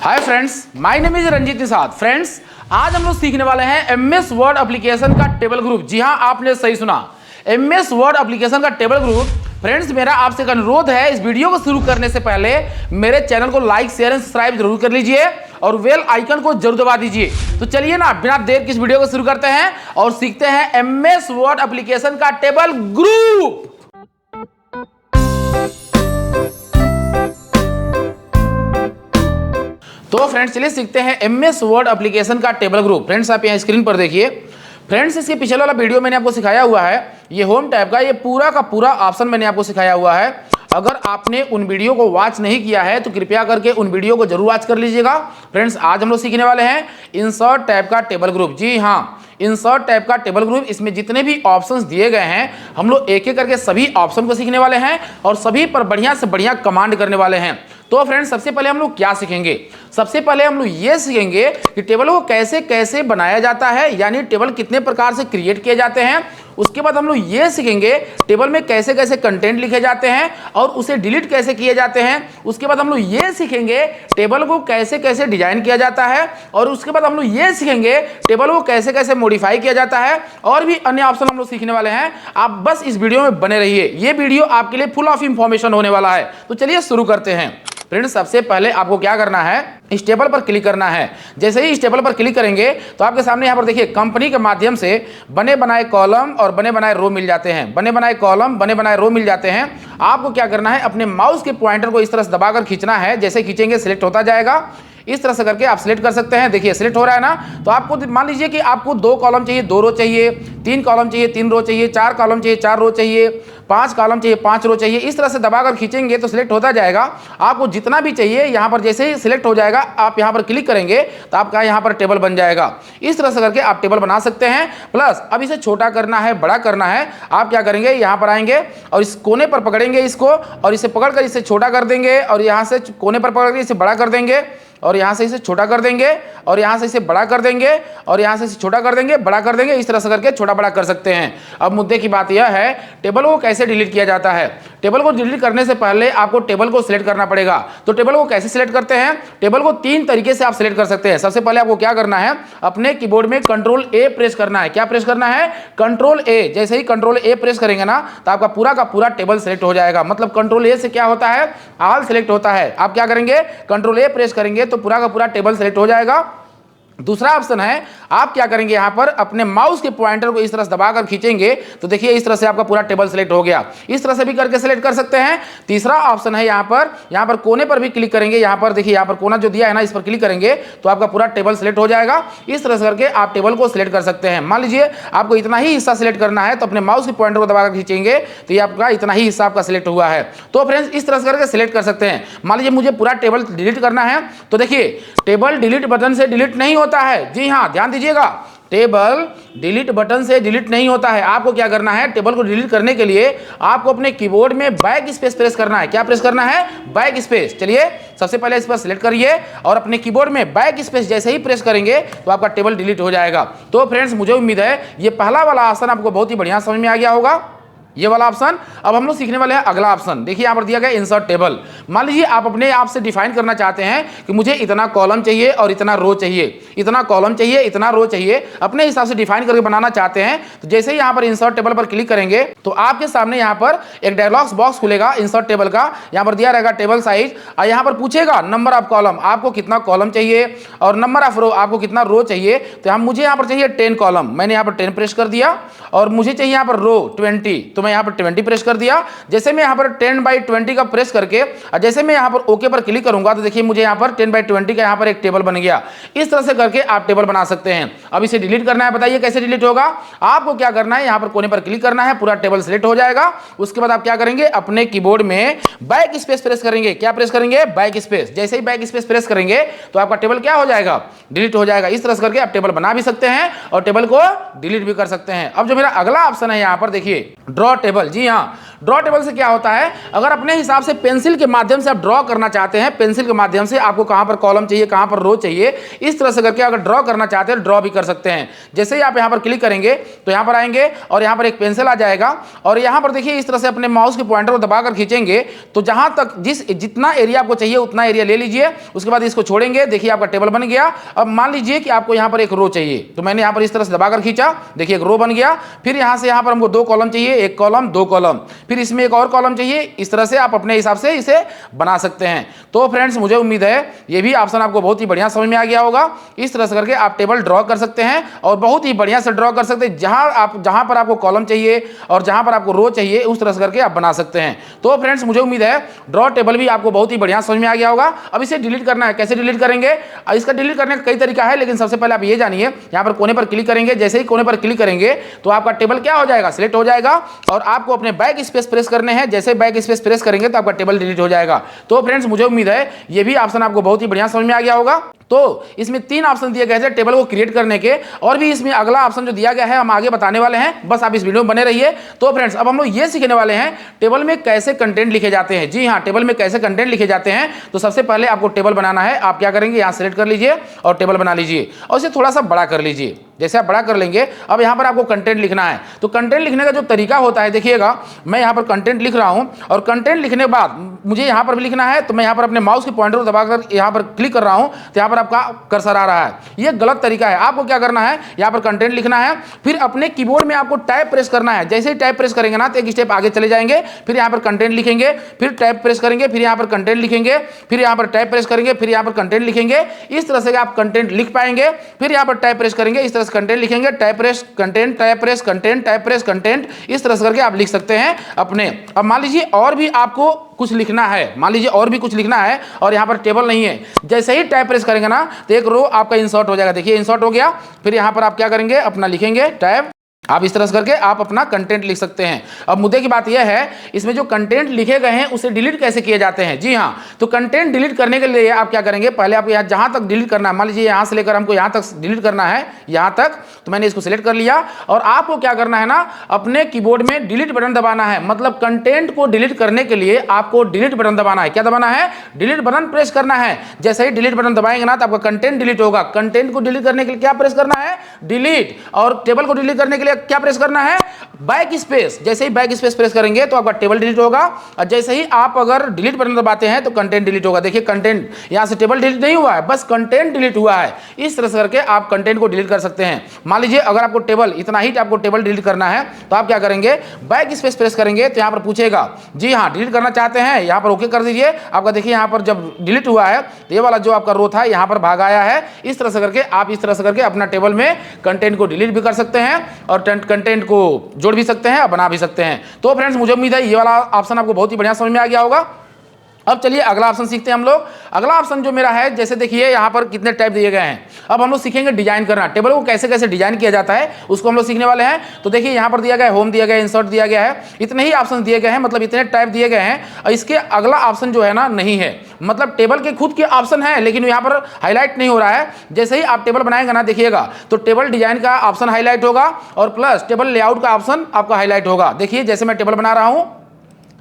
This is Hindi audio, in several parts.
Hi friends, my name is Ranjit Nishad. Friends, आज हम लोग सीखने वाले हैं एमएस वर्ड एप्लीकेशन का टेबल ग्रुप। जी हां, आपने सही सुना, एमएस वर्ड एप्लीकेशन का टेबल ग्रुप। फ्रेंड्स, मेरा आपसे एक अनुरोध है, इस वीडियो को शुरू करने से पहले मेरे चैनल को लाइक शेयर एंड सब्सक्राइब जरूर कर लीजिए और बेल आइकन को जरूर दबा दीजिए। तो चलिए ना, बिना देर किस वीडियो को शुरू करते हैं और सीखते हैं एमएस वर्ड एप्लीकेशन का टेबल ग्रुप। तो फ्रेंड्स, चलिए सीखते हैं एमएस वर्ड एप्लीकेशन का टेबल ग्रुप। फ्रेंड्स, आप यहाँ स्क्रीन पर देखिए। फ्रेंड्स, इसके पिछले वाला वीडियो मैंने आपको सिखाया हुआ है, ये होम टैब का ये पूरा का पूरा ऑप्शन मैंने आपको सिखाया हुआ है। अगर आपने उन वीडियो को वॉच नहीं किया है तो कृपया करके उन वीडियो को जरूर वॉच कर लीजिएगा। फ्रेंड्स, आज हम लोग सीखने वाले हैं इंसर्ट टैब का टेबल ग्रुप। जी हाँ, इंसर्ट टैब का टेबल ग्रुप। इसमें जितने भी ऑप्शंस दिए गए हैं, हम लोग एक एक करके सभी ऑप्शन को सीखने वाले हैं और सभी पर बढ़िया से बढ़िया कमांड करने वाले हैं। तो फ्रेंड्स, सबसे पहले हम लोग क्या सीखेंगे? सबसे पहले हम लोग ये सीखेंगे कि टेबल को कैसे कैसे बनाया जाता है, यानी टेबल कितने प्रकार से क्रिएट किए जाते हैं। उसके बाद हम लोग ये सीखेंगे टेबल में कैसे कैसे कंटेंट लिखे जाते हैं और उसे डिलीट कैसे किए जाते हैं। उसके बाद हम लोग ये सीखेंगे टेबल को कैसे कैसे डिजाइन किया जाता है और उसके बाद हम लोग ये सीखेंगे टेबल को कैसे कैसे मॉडिफाई किया जाता है और भी अन्य ऑप्शन हम लोग सीखने वाले हैं। आप बस इस वीडियो में बने रहिए, ये वीडियो आपके लिए फुल ऑफ इंफॉर्मेशन होने वाला है। तो चलिए शुरू करते हैं। फ्रेंड्स, सबसे पहले आपको क्या करना है, इस टेबल पर क्लिक करना है। जैसे ही इस टेबल पर क्लिक करेंगे तो आपके सामने यहाँ पर देखिए कंपनी के माध्यम से बने बनाए कॉलम और बने बनाए रो मिल जाते हैं। बने बनाए कॉलम, बने बनाए रो मिल जाते हैं। आपको क्या करना है, अपने माउस के पॉइंटर को इस तरह से दबाकर खींचना है। जैसे खींचेंगे सिलेक्ट होता जाएगा। इस तरह से करके आप सिलेक्ट कर सकते हैं। देखिए सिलेक्ट हो रहा है ना। तो आपको मान लीजिए कि आपको 2 कॉलम चाहिए, 2 रो चाहिए, 3 कॉलम चाहिए, 3 रो चाहिए, 4 कॉलम चाहिए, 4 रो चाहिए, 5 कॉलम चाहिए, 5 रो चाहिए। इस तरह से दबाकर खींचेंगे तो सिलेक्ट होता जाएगा। आपको जितना भी चाहिए यहाँ पर जैसे ही सिलेक्ट हो जाएगा, आप यहाँ पर क्लिक करेंगे तो आपका यहाँ पर टेबल बन जाएगा। इस तरह से करके आप टेबल बना सकते हैं। प्लस अब इसे छोटा करना है, बड़ा करना है, आप क्या करेंगे, यहाँ पर आएंगे और इस कोने पर पकड़ेंगे इसको और इसे पकड़कर इसे छोटा कर देंगे और यहाँ से कोने पर पकड़ के इसे बड़ा कर देंगे और यहाँ से इसे छोटा कर देंगे और यहाँ से इसे बड़ा कर देंगे और यहाँ से इसे छोटा कर देंगे, बड़ा कर देंगे। इस तरह से करके छोटा बड़ा कर सकते हैं। अब मुद्दे की बात यह है, टेबल को कैसे डिलीट किया जाता है। टेबल को डिलीट करने से पहले आपको टेबल को सिलेक्ट करना पड़ेगा। तो टेबल को कैसे सिलेक्ट करते हैं? टेबल को 3 तरीके से आप सिलेक्ट कर सकते हैं। सबसे पहले आपको क्या करना है, अपने कीबोर्ड में कंट्रोल ए प्रेस करना है। क्या प्रेस करना है? कंट्रोल ए। जैसे ही कंट्रोल ए प्रेस करेंगे ना तो आपका पूरा का पूरा टेबल सिलेक्ट हो जाएगा। मतलब कंट्रोल ए से क्या होता है, ऑल सिलेक्ट होता है। आप क्या करेंगे, कंट्रोल ए प्रेस करेंगे तो पूरा का पूरा टेबल सेलेक्ट हो जाएगा। दूसरा ऑप्शन है, आप क्या करेंगे, यहां पर अपने माउस के पॉइंटर को इस तरह से दबाकर खींचेंगे तो देखिए इस तरह से आपका पूरा टेबल सेलेक्ट हो गया। इस तरह से भी करके सेलेक्ट कर सकते हैं। तीसरा ऑप्शन है, यहां पर कोने पर भी क्लिक करेंगे। यहां पर देखिए, यहां पर कोना जो दिया है ना, इस पर क्लिक करेंगे तो आपका पूरा टेबल सेलेक्ट हो जाएगा। इस तरह से करके आप टेबल को सिलेक्ट कर सकते हैं। मान लीजिए आपको इतना ही हिस्सा सिलेक्ट करना है तो अपने माउस के पॉइंटर को दबाकर खींचेंगे तो ये आपका इतना ही हिस्सा आपका सिलेक्ट हुआ है। तो फ्रेंड्स, इस तरह से करके सिलेक्ट कर सकते हैं। मान लीजिए मुझे पूरा टेबल डिलीट करना है तो देखिए टेबल डिलीट बटन से डिलीट नहीं होता है। जी हाँ, ध्यान दीजिएगा, टेबल डिलीट बटन से डिलीट नहीं होता है। आपको क्या करना है, टेबल को डिलीट करने के लिए आपको अपने कीबोर्ड में बैक स्पेस प्रेस करना है। क्या प्रेस करना है? Back space. चलिए सबसे पहले इस पर सिलेक्ट करिए और अपने कीबोर्ड में बैक स्पेस जैसे ही प्रेस करेंगे तो आपका टेबल डिलीट हो जाएगा। तो फ्रेंड्स, मुझे उम्मीद है ये पहला वाला ऑप्शन आपको बहुत ही बढ़िया समझ में आ गया होगा, ये वाला ऑप्शन। अब हम लोग सीखने वाले हैं अगला ऑप्शन। देखिए यहाँ पर दिया गया इंसर्ट टेबल। मान लीजिए आप अपने आप से डिफाइन करना चाहते हैं कि मुझे इतना कॉलम चाहिए और इतना रो चाहिए, इतना कॉलम चाहिए, इतना रो चाहिए, अपने हिसाब से डिफाइन करके बनाना चाहते हैं। तो जैसे ही यहाँ पर इंसर्ट टेबल पर क्लिक करेंगे तो आपके सामने यहाँ पर एक डायलॉग बॉक्स खुलेगा इंसर्ट टेबल का। यहाँ पर दिया रहेगा टेबल साइज और यहाँ पर पूछेगा नंबर ऑफ कॉलम, आपको कितना कॉलम चाहिए, और नंबर ऑफ रो, आपको कितना रो चाहिए। तो मुझे यहाँ पर चाहिए 10 कॉलम, मैंने यहाँ पर 10 प्रेस कर दिया। और मुझे चाहिए यहाँ पर रो 20, तो मैं यहाँ पर 20 प्रेस कर दिया। जैसे मैं यहाँ पर 10/20 का प्रेस करके और जैसे मैं यहाँ पर ओके पर क्लिक करूंगा तो देखिए मुझे यहाँ पर 10/20 का यहाँ पर एक टेबल बन गया। इस तरह से करके आप टेबल बना सकते हैं। अब इसे डिलीट करना है, बताइए कैसे डिलीट होगा। आपको क्या करना है, यहाँ पर कोने पर क्लिक करना है, पूरा टेबल सिलेक्ट हो जाएगा। उसके बाद आप क्या करेंगे, अपने कीबोर्ड में बैक स्पेस प्रेस करेंगे। क्या प्रेस करेंगे? Back space. जैसे ही बैक स्पेस प्रेस करेंगे तो आपका टेबल क्या हो जाएगा, डिलीट हो जाएगा। इस तरह से करके आप टेबल बना भी सकते हैं और टेबल को डिलीट भी कर सकते हैं। अब जो मेरा अगला ऑप्शन है यहाँ पर देखिए ड्रॉ टेबल। जी हाँ, ड्रॉ टेबल से क्या होता है, अगर अपने हिसाब से पेंसिल के माध्यम से आप ड्रॉ करना चाहते हैं, पेंसिल के माध्यम से आपको कहां पर कॉलम चाहिए, कहां पर रो चाहिए, इस तरह से करके अगर ड्रॉ करना चाहते हैं ड्रॉ भी कर सकते हैं। जैसे ही आप यहां पर क्लिक करेंगे तो यहां पर आएंगे और यहां पर एक पेंसिल आ जाएगा और यहां पर देखिए इस तरह से अपने माउस के पॉइंटर को दबाकर खींचेंगे तो जहां तक जितना एरिया आपको चाहिए उतना एरिया ले लीजिए। उसके बाद इसको छोड़ेंगे, देखिए आपका टेबल बन गया। अब मान लीजिए कि आपको यहां पर एक रो चाहिए, तो मैंने यहां पर इस तरह से दबाकर खींचा, देखिए एक रो बन गया। फिर यहां से यहां पर हमको 2 कॉलम चाहिए, 1 कॉलम 2 कॉलम, फिर इसमें एक और कॉलम चाहिए। इस तरह से आप अपने हिसाब से इसे बना सकते हैं। तो फ्रेंड्स मुझे उम्मीद है ये भी ऑप्शन आपको बहुत ही बढ़िया समझ में आ गया होगा। इस तरह से करके आप टेबल ड्रॉ कर सकते हैं और बहुत ही बढ़िया से ड्रॉ कर सकते हैं। जहां पर आपको कॉलम चाहिए और जहां पर आपको रो चाहिए उस तरह से करके आप बना सकते हैं। तो फ्रेंड्स मुझे उम्मीद है ड्रॉ टेबल भी आपको बहुत ही बढ़िया समझ में आ गया होगा। अब इसे डिलीट करना है, कैसे डिलीट करेंगे? इसका डिलीट करने का कई तरीका है, लेकिन सबसे पहले आप ये जानिए, यहां पर कोने पर क्लिक करेंगे। जैसे ही कोने पर क्लिक करेंगे तो आपका टेबल क्या हो जाएगा, सिलेक्ट हो जाएगा और आपको अपने बैक स्पेस प्रेस करने हैं। जैसे बैक स्पेस प्रेस करेंगे तो आपका टेबल डिलीट हो जाएगा। तो फ्रेंड्स मुझे उम्मीद है ये भी ऑप्शन आपको बहुत ही बढ़िया समझ में आ गया होगा। तो इसमें 3 ऑप्शन दिए गए थे टेबल को क्रिएट करने के, और भी इसमें अगला ऑप्शन जो दिया गया है हम आगे बताने वाले हैं, बस आप इस वीडियो में बने रहिए। तो फ्रेंड्स अब हम लोग ये सीखने वाले हैं टेबल में कैसे कंटेंट लिखे जाते हैं। जी हाँ, टेबल में कैसे कंटेंट लिखे जाते हैं। तो सबसे पहले आपको टेबल बनाना है। आप क्या करेंगे, यहाँ सेलेक्ट कर लीजिए और टेबल बना लीजिए और इसे थोड़ा सा बड़ा कर लीजिए। जैसे आप बड़ा कर लेंगे, अब यहाँ पर आपको कंटेंट लिखना है। तो कंटेंट लिखने का जो तरीका होता है, देखिएगा मैं यहाँ पर कंटेंट लिख रहा हूँ और कंटेंट लिखने के बाद मुझे यहाँ पर भी लिखना है। तो मैं यहाँ पर अपने माउस के पॉइंटर को दबाकर यहाँ पर क्लिक कर रहा हूँ तो यहाँ पर आपका कर्सर आ रहा है। ये गलत तरीका है। आपको क्या करना है, यहाँ पर कंटेंट लिखना है, फिर अपने कीबोर्ड में आपको टैब प्रेस करना है। जैसे ही टैब प्रेस करेंगे ना तो एक स्टेप आगे चले जाएंगे, फिर यहाँ पर कंटेंट लिखेंगे, फिर टैब प्रेस करेंगे, फिर यहाँ पर कंटेंट लिखेंगे, फिर यहाँ पर टैब प्रेस करेंगे, फिर यहाँ पर कंटेंट लिखेंगे। इस तरह से आप कंटेंट लिख पाएंगे। फिर यहाँ पर टैब प्रेस करेंगे, इस तरह से कंटेंट लिखेंगे, tab press content, tab press content, tab press content. इस तरह से करके आप लिख सकते हैं अपने। अब मान लीजिए और भी आपको कुछ लिखना है, मान लीजिए और भी कुछ लिखना है और यहाँ पर टेबल नहीं है। जैसे ही टैब प्रेस करेंगे ना तो एक रो आपका इंसर्ट हो जाएगा। देखिए इंसर्ट हो गया। फिर यहाँ पर आप क्या करेंगे, अपना लिखेंगे टैब। आप इस तरह से करके आप अपना कंटेंट लिख सकते हैं। अब मुद्दे की बात यह है, इसमें जो कंटेंट लिखे गए हैं उसे डिलीट कैसे किए जाते हैं। जी हाँ, तो कंटेंट डिलीट करने के लिए आप क्या करेंगे, पहले आपको यहाँ जहां तक डिलीट करना है, मान लीजिए यहाँ से लेकर हमको यहाँ तक डिलीट करना है, यहाँ तक, तो मैंने इसको सिलेक्ट कर लिया। और आपको क्या करना है ना, अपने कीबोर्ड में डिलीट बटन दबाना है। मतलब कंटेंट को डिलीट करने के लिए आपको डिलीट बटन दबाना है। क्या दबाना है, डिलीट बटन प्रेस करना है। जैसे ही डिलीट बटन दबाएंगे ना तो आपका कंटेंट डिलीट होगा। कंटेंट को डिलीट करने के लिए क्या प्रेस करना है, डिलीट। और टेबल को डिलीट करने के लिए क्या प्रेस करना है, बैक स्पेस। जैसे ही बैक स्पेस प्रेस करेंगे तो आपका टेबल डिलीट होगा। और जैसे ही आप अगर डिलीट बटन दबाते हैं तो कंटेंट डिलीट होगा। देखिए कंटेंट, यहां से टेबल डिलीट नहीं हुआ है, बस कंटेंट डिलीट हुआ है। इस तरह से करके आप कंटेंट को डिलीट कर सकते हैं। मान लीजिए अगर आपको टेबल, इतना ही आपको टेबल डिलीट करना है तो आप क्या करेंगे, बैक स्पेस प्रेस करेंगे तो यहां पर पूछेगा, जी हाँ डिलीट करना चाहते हैं, यहां पर ओके कर दीजिए। आपका देखिए यहां पर जब डिलीट हुआ है तो ये वाला जो आपका रो था यहां पर भाग आया है। इस तरह से करके आप इस तरह से करके अपना टेबल में कंटेंट को डिलीट भी कर सकते हैं और कंटेंट को जोड़ भी सकते हैं और बना भी सकते हैं। तो फ्रेंड्स मुझे उम्मीद है ये वाला ऑप्शन आपको बहुत ही बढ़िया समझ में आ गया होगा। अब चलिए अगला ऑप्शन सीखते हैं हम लोग। अगला ऑप्शन जो मेरा है, जैसे देखिए यहाँ पर कितने टाइप दिए गए हैं। अब हम लोग सीखेंगे डिजाइन करना। टेबल को कैसे कैसे डिजाइन किया जाता है उसको हम लोग सीखने वाले हैं। तो देखिए यहाँ पर दिया गया है होम, दिया गया है इंसर्ट, दिया गया है, इतने ही ऑप्शन दिए गए हैं, मतलब इतने टाइप दिए गए हैं। और इसके अगला ऑप्शन जो है ना नहीं है, मतलब टेबल के खुद के ऑप्शन है लेकिन यहाँ पर हाईलाइट नहीं हो रहा है। जैसे ही आप टेबल बनाएंगे ना देखिएगा तो टेबल डिजाइन का ऑप्शन हाईलाइट होगा और प्लस टेबल लेआउट का ऑप्शन आपका हाईलाइट होगा। देखिए जैसे मैं टेबल बना रहा हूँ,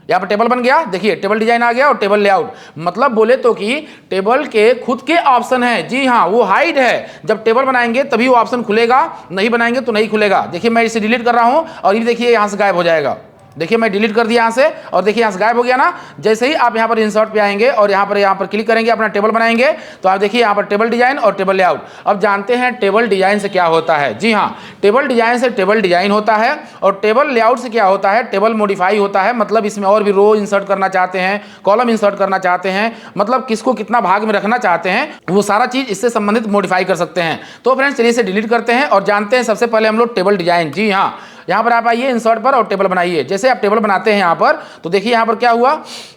यहाँ पर टेबल बन गया, देखिए टेबल डिजाइन आ गया और टेबल लेआउट। मतलब बोले तो कि टेबल के खुद के ऑप्शन है। जी हाँ, वो हाइड है। जब टेबल बनाएंगे तभी वो ऑप्शन खुलेगा, नहीं बनाएंगे तो नहीं खुलेगा। देखिए मैं इसे डिलीट कर रहा हूँ और ये देखिए यहाँ से गायब हो जाएगा। देखिए मैं डिलीट कर दिया यहाँ से और देखिए यहाँ से गायब हो गया ना। जैसे ही आप यहाँ पर इंसर्ट पे आएंगे और यहाँ पर क्लिक करेंगे, अपना टेबल बनाएंगे तो आप देखिए यहाँ पर टेबल डिजाइन और टेबल लेआउट। अब जानते हैं टेबल डिजाइन से क्या होता है। जी हाँ, टेबल डिजाइन से टेबल डिजाइन होता है और टेबल लेआउट से क्या होता है, टेबल मॉडिफाई होता है। मतलब इसमें और भी रो इंसर्ट करना चाहते हैं, कॉलम इंसर्ट करना चाहते हैं, मतलब किसको कितना भाग में रखना चाहते हैं, वो सारा चीज इससे संबंधित मॉडिफाई कर सकते हैं। तो फ्रेंड्स चलिए इसे डिलीट करते हैं और जानते हैं सबसे पहले हम लोग टेबल डिजाइन। जी हाँ, यहाँ पर आप आइए इंसर्ट पर और टेबल बनाइए। जैसे आप टेबल बनाते हैं यहाँ पर तो देखिए यहाँ पर क्या हुआ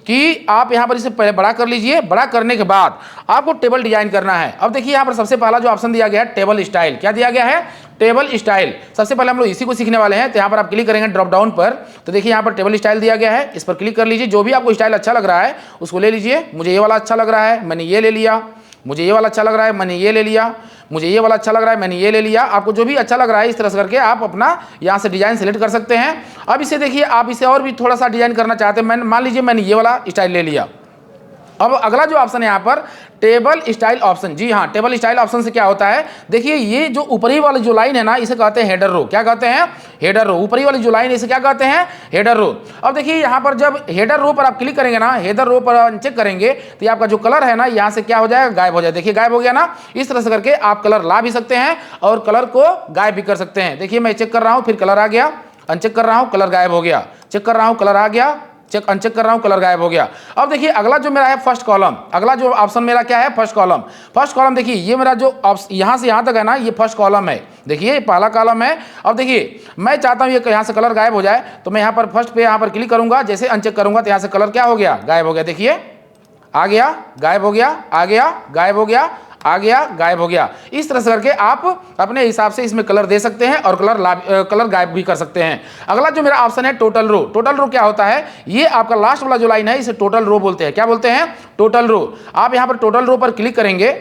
कि आप यहाँ पर इसे पहले बड़ा कर लीजिए। बड़ा करने के बाद आपको टेबल डिजाइन करना है। अब देखिए यहाँ पर सबसे पहला जो ऑप्शन दिया गया है टेबल स्टाइल। क्या दिया गया है, टेबल स्टाइल। सबसे पहले हम लोग इसी को सीखने वाले हैं। तो यहाँ पर आप क्लिक करेंगे ड्रॉप डाउन पर तो देखिए यहाँ पर टेबल स्टाइल दिया गया है, इस पर क्लिक कर लीजिए। जो भी आपको स्टाइल अच्छा लग रहा है उसको ले लीजिए। मुझे ये वाला अच्छा लग रहा है, मैंने ये ले लिया। मुझे ये वाला अच्छा लग रहा है, मैंने ये ले लिया। मुझे ये वाला अच्छा लग रहा है, मैंने ये ले लिया। आपको जो भी अच्छा लग रहा है इस तरह से करके आप अपना यहाँ से डिजाइन सेलेक्ट कर सकते हैं। अब इसे देखिए, आप इसे और भी थोड़ा सा डिजाइन करना चाहते हैं, मान लीजिए मैंने ये वाला स्टाइल ले लिया। अब अगला जो ऑप्शन है यहाँ पर टेबल स्टाइल ऑप्शन। जी हाँ, टेबल स्टाइल ऑप्शन से क्या होता है, देखिए ये जो ऊपरी वाली जो लाइन है ना, इसे कहते हैं हेडर रो। क्या कहते हैं? Header row. ऊपरी वाली जो लाइन है इसे क्या कहते हैं? Header row. अब देखिए यहाँ पर जब हेडर रो पर आप क्लिक करेंगे ना, हेडर रो पर अनचेक करेंगे तो आपका जो कलर है ना, यहाँ से क्या हो जाएगा, गायब हो जाए। देखिए गायब हो गया ना। इस तरह से करके आप कलर ला भी सकते हैं और कलर को गायब भी कर सकते हैं। देखिए मैं चेक कर रहा हूँ, फिर कलर आ गया, अनचेक कर रहा हूँ, कलर गायब हो गया, चेक कर रहा हूँ, कलर आ गया, चेक अनचेक कर रहा हूं, कलर गायब हो गया। अब देखिए अगला जो मेरा है फर्स्ट कॉलम। अगला जो ऑप्शन मेरा क्या है? First column. फर्स्ट कॉलम देखिए ये मेरा जो यहां से यहां तक है ना, ये फर्स्ट कॉलम है। देखिए पहला कॉलम है। अब देखिए मैं चाहता हूं ये यहां से कलर गायब हो जाए, तो मैं यहां पर फर्स्ट पे यहां पर क्लिक करूंगा, जैसे अनचेक करूंगा तो यहां से कलर क्या हो गया, गायब हो गया। देखिए आ गया, गायब हो गया, आ गया, गायब हो गया, आ गया, गायब हो गया। इस तरह से करके आप अपने हिसाब से इसमें कलर दे सकते हैं और कलर गायब भी कर सकते हैं। अगला जो मेरा ऑप्शन है टोटल रो। टोटल रो क्या होता है? ये आपका लास्ट वाला जो लाइन है इसे टोटल रो बोलते हैं। क्या बोलते हैं? Total row. आप यहां पर टोटल रो पर क्लिक करेंगे,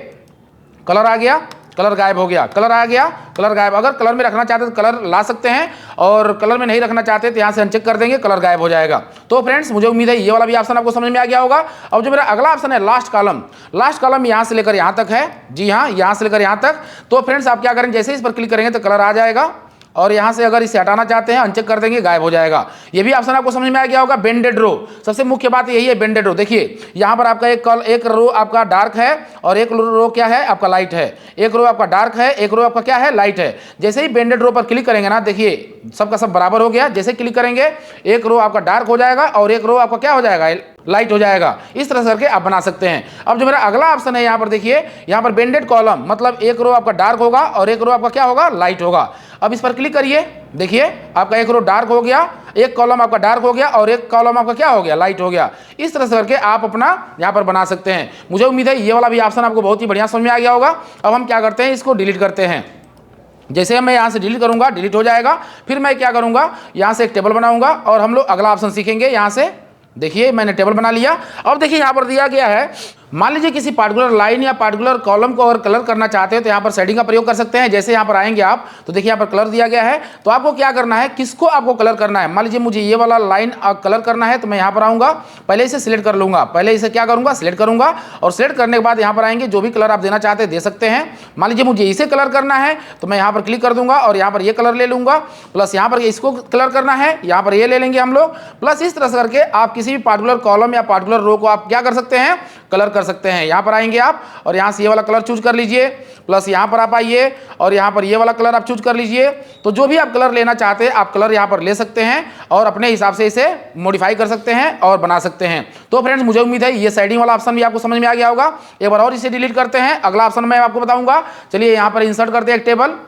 कलर आ गया, कलर गायब हो गया, कलर आ गया, कलर गायब। अगर कलर में रखना चाहते तो कलर ला सकते हैं और कलर में नहीं रखना चाहते तो यहाँ से अनचेक कर देंगे, कलर गायब हो जाएगा। तो फ्रेंड्स मुझे उम्मीद है ये वाला भी ऑप्शन आपको समझ में आ गया होगा। अब जो मेरा अगला ऑप्शन है लास्ट कॉलम। लास्ट कॉलम यहाँ से लेकर यहाँ तक है। जी हाँ, यहाँ से लेकर यहाँ तक। तो फ्रेंड्स आप क्या करेंगे, जैसे इस पर क्लिक करेंगे तो कलर आ जाएगा और यहाँ से अगर इसे हटाना चाहते हैं अनचेक कर देंगे, गायब हो जाएगा। ये भी ऑप्शन आपको समझ में आ गया होगा। बेंडेड रो, सबसे मुख्य बात यही है बेंडेड रो। देखिए यहाँ पर आपका एक रो आपका डार्क है और एक रो क्या है आपका लाइट है। एक रो आपका डार्क है, एक रो आपका क्या है, लाइट है। जैसे ही बेंडेड रो पर क्लिक करेंगे ना, देखिए सबका सब बराबर हो गया। जैसे क्लिक करेंगे एक रो आपका डार्क हो जाएगा और एक रो आपका क्या हो जाएगा, लाइट हो जाएगा। इस तरह से करके आप बना सकते हैं। अब जो मेरा अगला ऑप्शन है यहाँ पर देखिए, यहाँ पर बेंडेड कॉलम, मतलब एक रो आपका डार्क होगा और एक रो आपका क्या होगा, लाइट होगा। अब इस पर क्लिक करिए, देखिए आपका एक रो डार्क हो गया, एक कॉलम आपका डार्क हो गया और एक कॉलम आपका क्या हो गया, लाइट हो गया। इस तरह से करके आप अपना यहाँ पर बना सकते हैं। मुझे उम्मीद है ये वाला भी ऑप्शन आपको बहुत ही बढ़िया समझ में आ गया होगा। अब हम क्या करते हैं, इसको डिलीट करते हैं। जैसे मैं यहाँ से डिलीट करूँगा, डिलीट हो जाएगा। फिर मैं क्या करूँगा, यहाँ से एक टेबल बनाऊँगा और हम लोग अगला ऑप्शन सीखेंगे। यहाँ से देखिए मैंने टेबल बना लिया। अब देखिए यहाँ पर दिया गया है, मान लीजिए किसी पार्टिकुलर लाइन या पार्टिकुलर कॉलम को अगर कलर करना चाहते हैं तो यहाँ पर शेडिंग का प्रयोग कर सकते हैं। जैसे यहाँ पर आएंगे आप तो देखिए यहाँ पर कलर दिया गया है। तो आपको क्या करना है, किसको आपको कलर करना है। मान लीजिए मुझे ये वाला लाइन कलर करना है तो मैं यहाँ पर आऊँगा, पहले इसे सिलेक्ट कर लूँगा। पहले इसे क्या करूँगा, सिलेक्ट करूँगा और सिलेक्ट करने के बाद यहाँ पर आएंगे, जो भी कलर आप देना चाहते हैं दे सकते हैं। मान लीजिए मुझे इसे कलर करना है तो मैं यहाँ पर क्लिक कर दूंगा और यहाँ पर ये कलर ले लूँगा, प्लस यहाँ पर इसको कलर करना है, यहाँ पर ये ले लेंगे हम लोग। प्लस इस तरह से करके आप किसी भी पार्टिकुलर कॉलम या पार्टिकुलर रो को आप क्या कर सकते हैं, कलर कर सकते हैं। यहाँ पर आएंगे आप और यहाँ से ये वाला कलर चूज कर लीजिए, प्लस यहाँ पर आप आइए और यहाँ पर ये वाला कलर आप चूज कर लीजिए। तो जो भी आप कलर लेना चाहते हैं आप कलर यहाँ पर ले सकते हैं और अपने हिसाब से इसे मॉडिफाई कर सकते हैं और बना सकते हैं। तो फ्रेंड्स मुझे उम्मीद है ये शेडिंग वाला ऑप्शन भी आपको समझ में आ गया होगा। एक बार और इसे डिलीट करते हैं, अगला ऑप्शन मैं आपको बताऊंगा। चलिए यहाँ पर इंसर्ट करते हैं एक टेबल।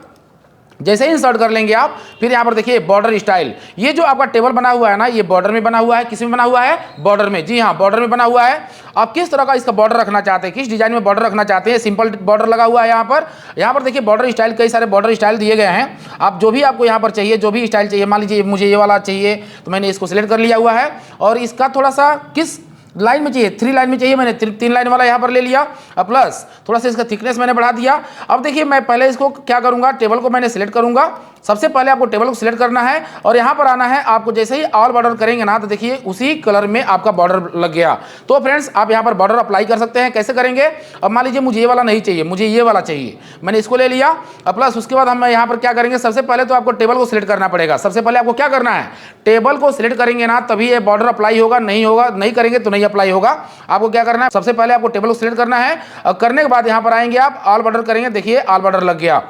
जैसे ही इंसर्ट कर लेंगे आप, फिर यहाँ पर देखिए बॉर्डर स्टाइल। ये जो आपका टेबल बना हुआ है ना, ये बॉर्डर में बना हुआ है। किस में बना हुआ है, बॉर्डर में। जी हाँ, बॉर्डर में बना हुआ है। आप किस तरह का इसका बॉर्डर रखना चाहते हैं, किस डिजाइन में बॉर्डर रखना चाहते हैं। सिंपल बॉर्डर लगा हुआ है यहाँ पर। यहाँ पर देखिए बॉर्डर स्टाइल, कई सारे बॉर्डर स्टाइल दिए गए हैं। आप जो भी आपको यहाँ पर चाहिए, जो भी स्टाइल चाहिए, मान लीजिए मुझे ये वाला चाहिए तो मैंने इसको सिलेक्ट कर लिया हुआ है। और इसका थोड़ा सा किस लाइन में चाहिए, 3 लाइन में चाहिए, मैंने 3 लाइन वाला यहाँ पर ले लिया। अब प्लस थोड़ा सा इसका थिकनेस मैंने बढ़ा दिया। अब देखिए मैं पहले इसको क्या करूँगा, टेबल को मैंने सिलेक्ट करूँगा। सबसे पहले आपको टेबल को सिलेक्ट करना है और यहाँ पर आना है आपको। जैसे ही ऑल बॉर्डर करेंगे ना तो देखिए उसी कलर में आपका बॉर्डर लग गया। तो फ्रेंड्स आप यहाँ पर बॉर्डर अप्लाई कर सकते हैं। कैसे करेंगे, अब मान लीजिए मुझे ये वाला नहीं चाहिए, मुझे ये वाला चाहिए, मैंने इसको ले लिया। अब प्लस उसके बाद हम यहाँ पर क्या करेंगे, सबसे पहले तो आपको टेबल को सिलेक्ट करना पड़ेगा। सबसे पहले आपको क्या करना है, टेबल को सिलेक्ट करेंगे ना तभी ये बॉर्डर अप्लाई होगा, नहीं करेंगे तो नहीं अप्लाई होगा। आपको क्या करना है, सबसे पहले आपको टेबल को सिलेक्ट करना है और करने के बाद यहाँ पर आएंगे आप, ऑल बॉर्डर करेंगे, देखिए ऑल बॉर्डर लग गया।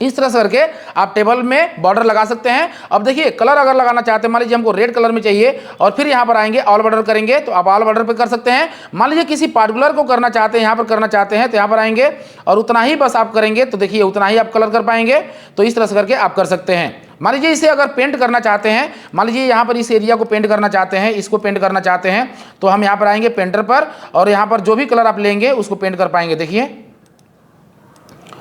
इस तरह से करके आप टेबल में बॉर्डर लगा सकते हैं। अब देखिए कलर अगर लगाना चाहते हैं, मान लीजिए हमको रेड कलर में चाहिए और फिर यहाँ पर आएंगे ऑल बॉर्डर करेंगे तो आप ऑल बॉर्डर पे कर सकते हैं। मान लीजिए किसी पार्टिकुलर को करना चाहते हैं, यहाँ पर करना चाहते हैं तो यहाँ पर आएंगे और उतना ही बस आप करेंगे तो देखिए उतना ही आप कलर कर पाएंगे। तो इस तरह से करके आप कर सकते हैं। मान लीजिए इसे अगर पेंट करना चाहते हैं, मान लीजिए यहाँ पर इस एरिया को पेंट करना चाहते हैं, इसको पेंट करना चाहते हैं तो हम यहाँ पर आएंगे पेंटर पर और यहाँ पर जो भी कलर आप लेंगे उसको पेंट कर पाएंगे। देखिए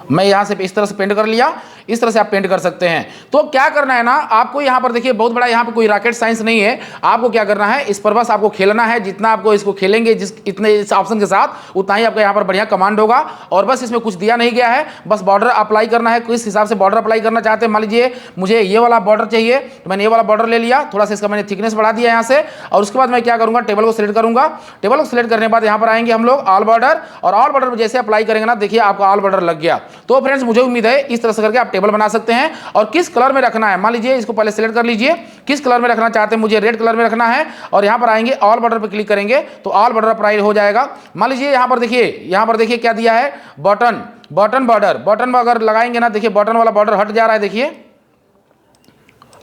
मैं यहाँ से इस तरह से पेंट कर लिया, इस तरह से आप पेंट कर सकते हैं। तो क्या करना है ना, आपको यहाँ पर देखिए बहुत बड़ा यहाँ पे कोई रॉकेट साइंस नहीं है। आपको क्या करना है, इस पर बस आपको खेलना है। जितना आपको इसको खेलेंगे इतने इस ऑप्शन के साथ, उतना ही आपका यहाँ पर बढ़िया कमांड होगा। और बस इसमें कुछ दिया नहीं गया है, बस बॉर्डर अप्लाई करना है। किस हिसाब से बॉर्डर अप्लाई करना चाहते हैं, मान लीजिए मुझे ये वाला बॉर्डर चाहिए, तो मैंने ये वाला बॉर्डर ले लिया, थोड़ा सा इसका मैंने थिकनेस बढ़ा दिया यहाँ से। और उसके बाद मैं क्या करूँगा, टेबल को सिलेक्ट करूँगा। टेबल को सिलेक्ट करने के बाद यहाँ पर आएंगे हम लोग ऑल बॉर्डर, और ऑल बॉर्डर में जैसे अप्लाई करेंगे ना, देखिए आपका ऑल बॉर्डर लग गया। तो फ्रेंड्स मुझे उम्मीद है इस तरह से करके आप टेबल बना सकते हैं। और किस कलर में रखना है, मान लीजिए इसको पहले सिलेक्ट कर लीजिए, किस कलर में रखना चाहते हैं, मुझे रेड कलर में रखना है। और यहाँ पर आएंगे ऑल बॉर्डर पर क्लिक करेंगे तो ऑल बॉर्डर अप्लाई हो जाएगा। मान लीजिए यहाँ पर देखिए, यहाँ पर देखिए क्या दिया है, बटन बॉर्डर। बटन अगर लगाएंगे ना, देखिए बटन वाला बॉर्डर हट जा रहा है, देखिए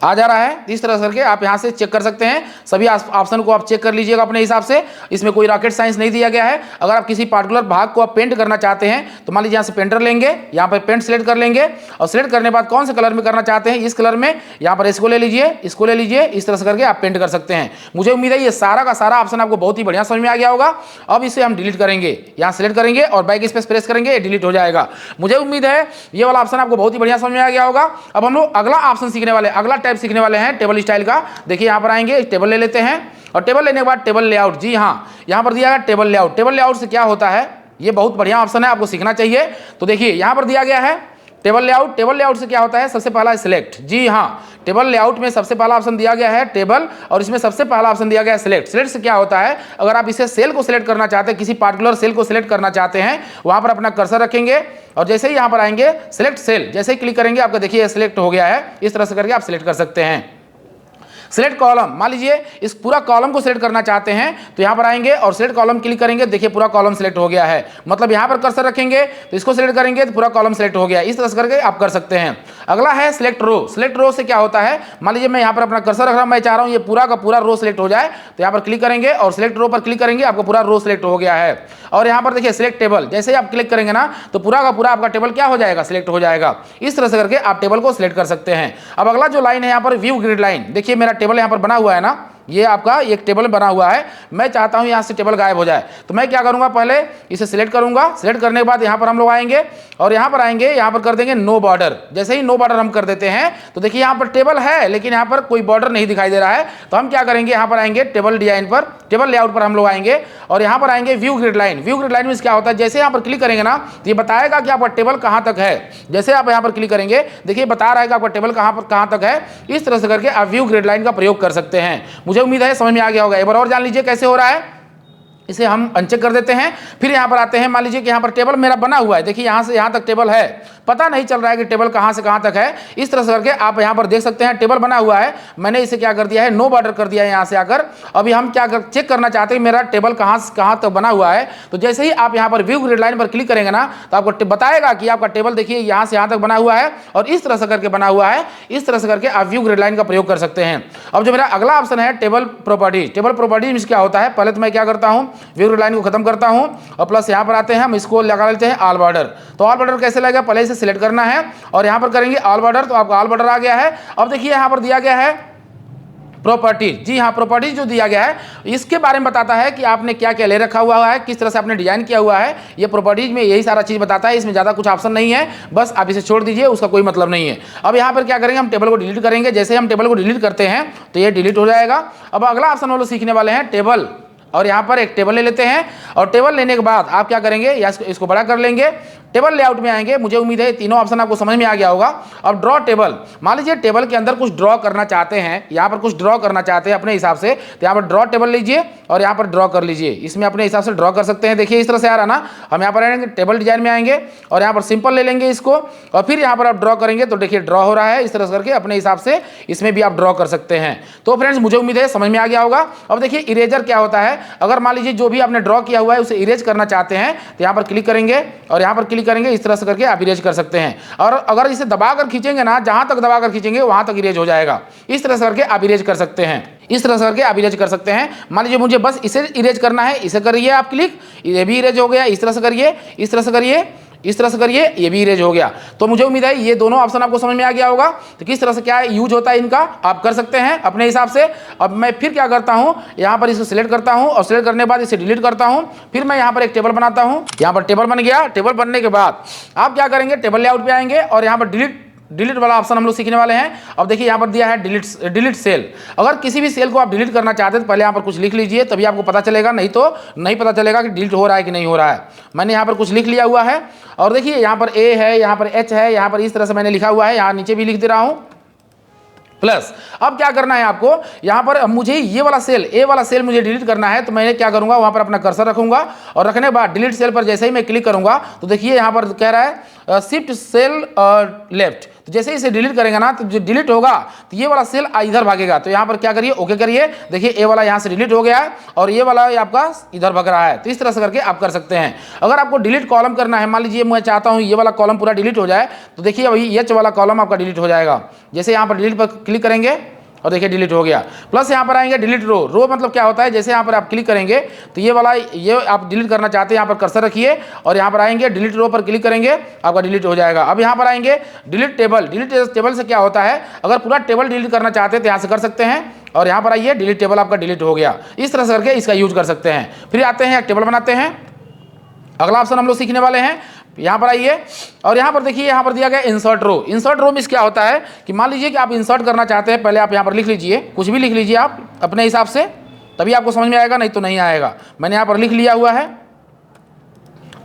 आ जा रहा है। इस तरह करके आप यहाँ से चेक कर सकते हैं। सभी ऑप्शन को आप चेक कर लीजिएगा अपने हिसाब से, इसमें कोई रॉकेट साइंस नहीं दिया गया है। अगर आप किसी पार्टिकुलर भाग को आप पेंट करना चाहते हैं तो मान लीजिए यहाँ से पेंटर लेंगे, यहाँ पर पेंट सिलेक्ट कर लेंगे, और सिलेक्ट करने के बाद कौन से कलर में करना चाहते हैं, इस कलर में, यहाँ पर इसको ले लीजिए, इसको ले लीजिए। इस तरह से करके आप पेंट कर सकते हैं। मुझे उम्मीद है ये सारा का सारा ऑप्शन आपको बहुत ही बढ़िया समझ में आ गया होगा। अब इसे हम डिलीट करेंगे, यहाँ सिलेक्ट करेंगे और बैक स्पेस प्रेस करेंगे, डिलीट हो जाएगा। मुझे उम्मीद है ये वाला ऑप्शन आपको बहुत ही बढ़िया समझ में आ गया होगा। अब हम लोग अगला ऑप्शन सीखने वाले, अगला टाइप सीखने वाले हैं टेबल स्टाइल का। देखिए यहाँ पर आएंगे, टेबल ले लेते हैं, और टेबल लेने के बाद टेबल लेआउट, जी हाँ यहाँ पर दिया है टेबल लेआउट। टेबल लेआउट से क्या होता है, ये बहुत बढ़िया ऑप्शन है, आपको सीखना चाहिए। तो देखिए यहाँ पर दिया गया है टेबल लेआउट। टेबल लेआउट से क्या होता है, सबसे पहला सिलेक्ट, जी हाँ टेबल लेआउट में सबसे पहला ऑप्शन दिया गया है टेबल, और इसमें सबसे पहला ऑप्शन दिया गया है सिलेक्ट। सिलेक्ट से क्या होता है, अगर आप इसे सेल को सिलेक्ट करना चाहते हैं, किसी पार्टिकुलर सेल को सिलेक्ट करना चाहते हैं, वहां पर अपना कर्सर रखेंगे और जैसे ही यहाँ पर आएंगे सिलेक्ट सेल, जैसे ही क्लिक करेंगे आपका देखिए सिलेक्ट हो गया है। इस तरह से करके आप सिलेक्ट कर सकते हैं। सिलेक्ट कॉलम, मान लीजिए इस पूरा कॉलम को सिलेक्ट करना चाहते हैं तो यहाँ पर आएंगे और सिलेक्ट कॉलम क्लिक करेंगे, देखिए पूरा कॉलम सिलेक्ट हो गया है। मतलब यहाँ पर कर्सर रखेंगे तो इसको सिलेक्ट करेंगे तो पूरा कॉलम सिलेक्ट हो गया। इस तरह से करके आप कर सकते हैं। अगला है सिलेक्ट रो। सिलेक्ट रो से क्या होता है, मान लीजिए मैं यहाँ पर अपना कर्सर रख रहा हूँ, मैं चाह रहा हूँ ये पूरा का पूरा रो सिलेक्ट हो जाए, तो यहाँ पर क्लिक करेंगे और सिलेक्ट रो पर क्लिक करेंगे, आपको पूरा रो सिलेक्ट हो गया है। और यहाँ पर देखिए सिलेक्ट टेबल, जैसे ही आप क्लिक करेंगे ना तो पूरा का पूरा आपका टेबल क्या हो जाएगा, सिलेक्ट हो जाएगा। इस तरह से करके आप टेबल को सिलेक्ट कर सकते हैं। अब अगला जो लाइन है यहाँ पर व्यू ग्रिड लाइन, देखिए मेरा टेबल यहाँ पर बना हुआ है ना, ये आपका एक टेबल बना हुआ है। मैं चाहता हूं यहां से टेबल गायब हो जाए, तो मैं क्या करूंगा, पहले इसे सिलेक्ट करूंगा। सिलेक्ट करने के बाद यहां पर हम लोग आएंगे और यहां पर आएंगे, यहां पर कर देंगे नो बॉर्डर। जैसे ही नो बॉर्डर हम कर देते हैं तो देखिए यहां पर टेबल है लेकिन यहां पर कोई बॉर्डर नहीं दिखाई दे रहा है। तो हम क्या करेंगे, यहां पर आएंगे टेबल डिजाइन पर, टेबल लेआउट पर हम लोग आएंगे और यहां पर आएंगे view grid line. View grid line में क्या होता है, जैसे यहां पर क्लिक करेंगे ना तो ये बताएगा कि आपका टेबल कहां तक है। जैसे आप यहां पर क्लिक करेंगे देखिए बता रहा है कि आपका टेबल कहां तक है। इस तरह से करके आप व्यू ग्रिड लाइन का प्रयोग कर सकते हैं। मुझे उम्मीद है समझ में आ गया होगा। एक बार और जान लीजिए कैसे हो रहा है। इसे हम अनचेक कर देते हैं, फिर यहाँ पर आते हैं। मान लीजिए कि यहाँ पर टेबल मेरा बना हुआ है, देखिए यहाँ से यहाँ तक टेबल है, पता नहीं चल रहा है कि टेबल कहाँ से कहाँ तक है। इस तरह से करके आप यहाँ पर देख सकते हैं टेबल बना हुआ है। मैंने इसे क्या कर दिया है, नो बॉर्डर कर दिया है यहाँ से आकर। अभी हम क्या चेक करना चाहते हैं मेरा टेबल कहाँ से कहाँ तक बना हुआ है। तो जैसे ही आप यहाँ पर व्यू ग्रिड लाइन पर क्लिक करेंगे ना तो आपको बताएगा कि आपका टेबल देखिए यहाँ से यहाँ तक बना हुआ है और इस तरह से करके बना हुआ है। इस तरह से करके आप व्यू ग्रिड लाइन का प्रयोग कर सकते हैं। अब जो मेरा अगला ऑप्शन है टेबल प्रॉपर्टीज। टेबल प्रॉपर्टीज में क्या होता है, पहले तो मैं क्या करता हूँ, व्यू ग्रिड लाइन को खत्म करता हूं और प्लस यहां पर आते हैं, हम इसको लगा लेते हैं ऑल बॉर्डर। तो ऑल बॉर्डर कैसे लगेगा, पहले इसे सिलेक्ट करना है और यहां पर करेंगे ऑल बॉर्डर, तो आपका ऑल बॉर्डर आ गया है। अब देखिए यहां पर दिया गया है प्रॉपर्टीज, जी हाँ प्रॉपर्टीज जो दिया गया है इसके बारे में बताता है कि आपने क्या क्या ले रखा हुआ है, किस तरह से आपने डिजाइन किया हुआ है। ये प्रॉपर्टीज में यही सारा चीज बताता है, इसमें ज्यादा कुछ ऑप्शन नहीं है, बस आप इसे छोड़ दीजिए, उसका कोई मतलब नहीं है। अब यहाँ पर क्या करेंगे, हम टेबल को डिलीट करेंगे। जैसे हम टेबल को डिलीट करते हैं तो ये डिलीट हो जाएगा। अब अगला ऑप्शन हम लोग सीखने वाले हैं टेबल, और यहाँ पर एक टेबल ले लेते हैं और टेबल लेने के बाद आप क्या करेंगे, या इसको बड़ा कर लेंगे। टेबल लेआउट में आएंगे। मुझे उम्मीद है तीनों ऑप्शन आपको समझ में आ गया होगा। अब ड्रॉ टेबल, मान लीजिए टेबल के अंदर कुछ ड्रॉ करना चाहते हैं, यहाँ पर कुछ ड्रॉ करना चाहते हैं अपने हिसाब से, तो यहाँ पर ड्रॉ टेबल लीजिए और यहाँ पर ड्रॉ कर लीजिए। इसमें अपने हिसाब से ड्रॉ कर सकते हैं। देखिए इस तरह से आ रहा ना, हम यहाँ पर आएंगे टेबल डिजाइन में आएंगे और यहाँ पर सिंपल ले लेंगे इसको और फिर यहाँ पर आप ड्रॉ करेंगे तो देखिए ड्रॉ हो रहा है। इस तरह से करके अपने हिसाब से इसमें भी आप ड्रॉ कर सकते हैं। तो फ्रेंड्स मुझे उम्मीद है समझ में आ गया होगा। अब देखिए इरेजर क्या होता है, अगर मान लीजिए जो भी आपने ड्रॉ किया हुआ है उसे इरेज करना चाहते हैं तो यहाँ पर क्लिक करेंगे और यहाँ पर क्लिक करेंगे, इस तरह से करके आप इरेज कर सकते हैं। और अगर इसे दबाकर खींचेंगे ना, जहां तक दबाकर खींचेंगे वहां तक इरेज हो जाएगा। इस तरह से करके आप इरेज कर सकते हैं। इस तरह से करके आप इरेज कर सकते हैं। मान लीजिए मुझे बस इसे इरेज करना है, इसे करिए आप क्लिक, ये भी इरेज हो गया। इस तरह से करिए, इस तरह से करिए, इस तरह से करिए, ये भी इरेज हो गया। तो मुझे उम्मीद है ये दोनों ऑप्शन आपको समझ में आ गया होगा। तो किस तरह से क्या यूज होता है इनका आप कर सकते हैं अपने हिसाब से। अब मैं फिर क्या करता हूं, यहां पर इसको सिलेक्ट करता हूं और सिलेक्ट करने के बाद इसे डिलीट करता हूं। फिर मैं यहां पर एक टेबल बनाता हूं, यहां पर टेबल बन गया। टेबल बनने के बाद आप क्या करेंगे, टेबल लेआउट पे आएंगे और यहां पर डिलीट वाला ऑप्शन हम लोग सीखने वाले हैं। अब देखिए यहाँ पर दिया है डिलीट सेल। अगर किसी भी सेल को आप डिलीट करना चाहते हैं तो पहले यहाँ पर कुछ लिख लीजिए, तभी आपको पता चलेगा, नहीं तो नहीं पता चलेगा कि डिलीट हो रहा है कि नहीं हो रहा है। मैंने यहाँ पर कुछ लिख लिया हुआ है और देखिए यहाँ पर ए है, यहाँ पर एच है, यहाँ पर इस तरह से मैंने लिखा हुआ है, यहाँ नीचे भी लिख दे रहा हूँ प्लस। अब क्या करना है आपको, यहाँ पर मुझे ये वाला सेल, ए वाला सेल मुझे डिलीट करना है। तो मैं क्या करूंगा, वहां पर अपना कर्सर रखूंगा और रखने के बाद डिलीट सेल पर जैसे ही मैं क्लिक करूंगा तो देखिए यहाँ पर कह रहा है शिफ्ट सेल लेफ्ट। तो जैसे ही इसे डिलीट करेंगे ना तो जो डिलीट होगा तो ये वाला सेल इधर भागेगा। तो यहाँ पर क्या करिए, ओके करिए। देखिए ए वाला यहाँ से डिलीट हो गया है और ये वाला आपका इधर भाग रहा है। तो इस तरह से करके आप कर सकते हैं। अगर आपको डिलीट कॉलम करना है, मान लीजिए मैं चाहता हूँ ये वाला कॉलम पूरा डिलीट हो जाए, तो देखिए अभी एच वाला कॉलम आपका डिलीट हो जाएगा। जैसे यहाँ पर डिलीट पर क्लिक करेंगे और देखिए डिलीट हो गया। प्लस यहाँ पर आएंगे डिलीट रो। रो मतलब क्या होता है, जैसे यहाँ पर आप क्लिक करेंगे तो ये वाला ये आप डिलीट करना चाहते हैं, यहाँ पर कर्सर रखिए और यहाँ पर आएंगे डिलीट रो पर क्लिक करेंगे, आपका डिलीट हो जाएगा। अब यहाँ पर आएंगे डिलीट टेबल। डिलीट टेबल से क्या होता है, अगर पूरा टेबल डिलीट करना चाहते हैं तो यहाँ से कर सकते हैं और यहाँ पर आइए डिलीट टेबल आपका डिलीट हो गया। इस तरह से करके इसका यूज कर सकते हैं। फिर आते हैं एक टेबल बनाते हैं। अगला ऑप्शन हम लोग सीखने वाले हैं, यहाँ पर आइए और यहाँ पर देखिए यहाँ पर दिया गया इंसर्ट रो। इंसर्ट रो में क्या होता है कि मान लीजिए कि आप इंसर्ट करना चाहते हैं, पहले आप यहाँ पर लिख लीजिए, कुछ भी लिख लीजिए आप अपने हिसाब से, तभी आपको समझ में आएगा, नहीं तो नहीं आएगा। मैंने यहाँ पर लिख लिया हुआ है,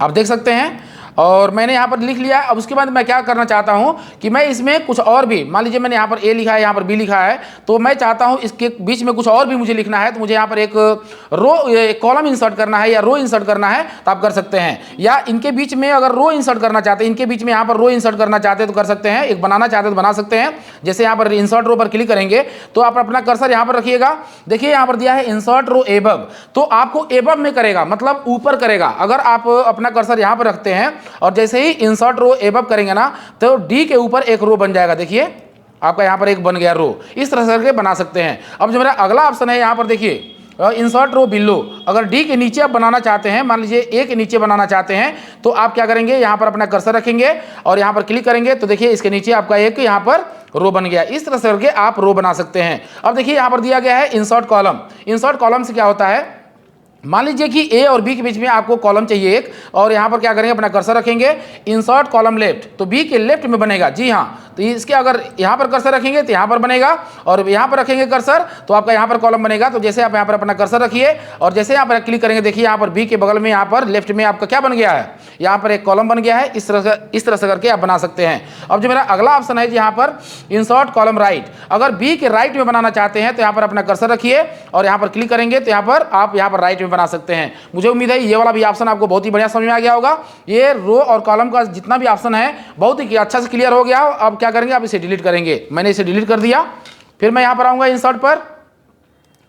आप देख सकते हैं, और मैंने यहाँ पर लिख लिया है। अब उसके बाद मैं क्या करना चाहता हूँ कि मैं इसमें कुछ और भी, मान लीजिए मैंने यहाँ पर ए लिखा है, यहाँ पर बी लिखा है, तो मैं चाहता हूँ इसके बीच में कुछ और भी मुझे लिखना है। तो मुझे यहाँ पर एक रो कॉलम इंसर्ट करना है या रो इंसर्ट करना है तो आप कर सकते हैं। या इनके बीच में अगर रो इंसर्ट करना चाहते हैं, इनके बीच में यहाँ पर रो इंसर्ट करना चाहते हैं तो कर सकते हैं। एक बनाना चाहते हैं तो बना सकते हैं। जैसे यहाँ पर इंसर्ट रो पर क्लिक करेंगे तो आप अपना कर्सर यहाँ पर रखिएगा। देखिए यहाँ पर दिया है इंसर्ट रो एबव, तो आपको एबव में करेगा, मतलब ऊपर करेगा। अगर आप अपना कर्सर यहाँ पर रखते हैं और जैसे ही इंसर्ट रो एबव करेंगे ना तो डी के ऊपर एक रो बन जाएगा। देखिए आपका यहाँ पर एक बन गया रो। इस तरह से करके बना सकते हैं। अब जो मेरा अगला ऑप्शन है यहाँ पर देखिए इंसर्ट रो बिलो। अगर डी के नीचे आप बनाना चाहते हैं, मान लीजिए ए के नीचे बनाना चाहते हैं, तो आप क्या करेंगे, यहाँ पर अपना कर्सर रखेंगे और यहाँ पर क्लिक करेंगे तो देखिए इसके नीचे आपका एक यहाँ पर रो बन गया। इस तरह से करके आप रो बना सकते हैं। अब देखिए यहाँ पर दिया गया है इंसर्ट कॉलम। इंसर्ट कॉलम से क्या होता है, मान लीजिए कि ए और बी के बीच में आपको कॉलम चाहिए एक, और यहाँ पर क्या करेंगे, अपना कर्सर रखेंगे, इंसर्ट कॉलम लेफ्ट, तो बी के लेफ्ट में बनेगा। जी हाँ, तो इसके अगर यहाँ पर कर्सर रखेंगे तो यहाँ पर बनेगा और यहाँ पर रखेंगे कर्सर तो आपका यहाँ पर कॉलम बनेगा। तो जैसे आप यहाँ पर अपना कर्सर रखिए और जैसे यहाँ पर क्लिक करेंगे, देखिए यहाँ पर बी के बगल में यहाँ पर लेफ्ट में आपका क्या बन गया है, यहाँ पर एक कॉलम बन गया है। इस तरह से करके आप बना सकते हैं। अब जो मेरा अगला ऑप्शन है यहाँ पर इंसर्ट कॉलम राइट। अगर बी के राइट में बनाना चाहते हैं तो यहाँ पर अपना कर्सर रखिए और यहाँ पर क्लिक करेंगे तो यहाँ पर आप यहाँ पर राइट में बना सकते हैं। मुझे उम्मीद है ये वाला भी ऑप्शन आपको बहुत ही बढ़िया समझ में आ गया होगा। ये रो और कॉलम का जितना भी ऑप्शन है बहुत ही अच्छा से क्लियर हो गया। अब क्या करेंगे, आप इसे डिलीट करेंगे। मैंने इसे डिलीट कर दिया। फिर मैं यहाँ पर आऊँगा इंसर्ट पर।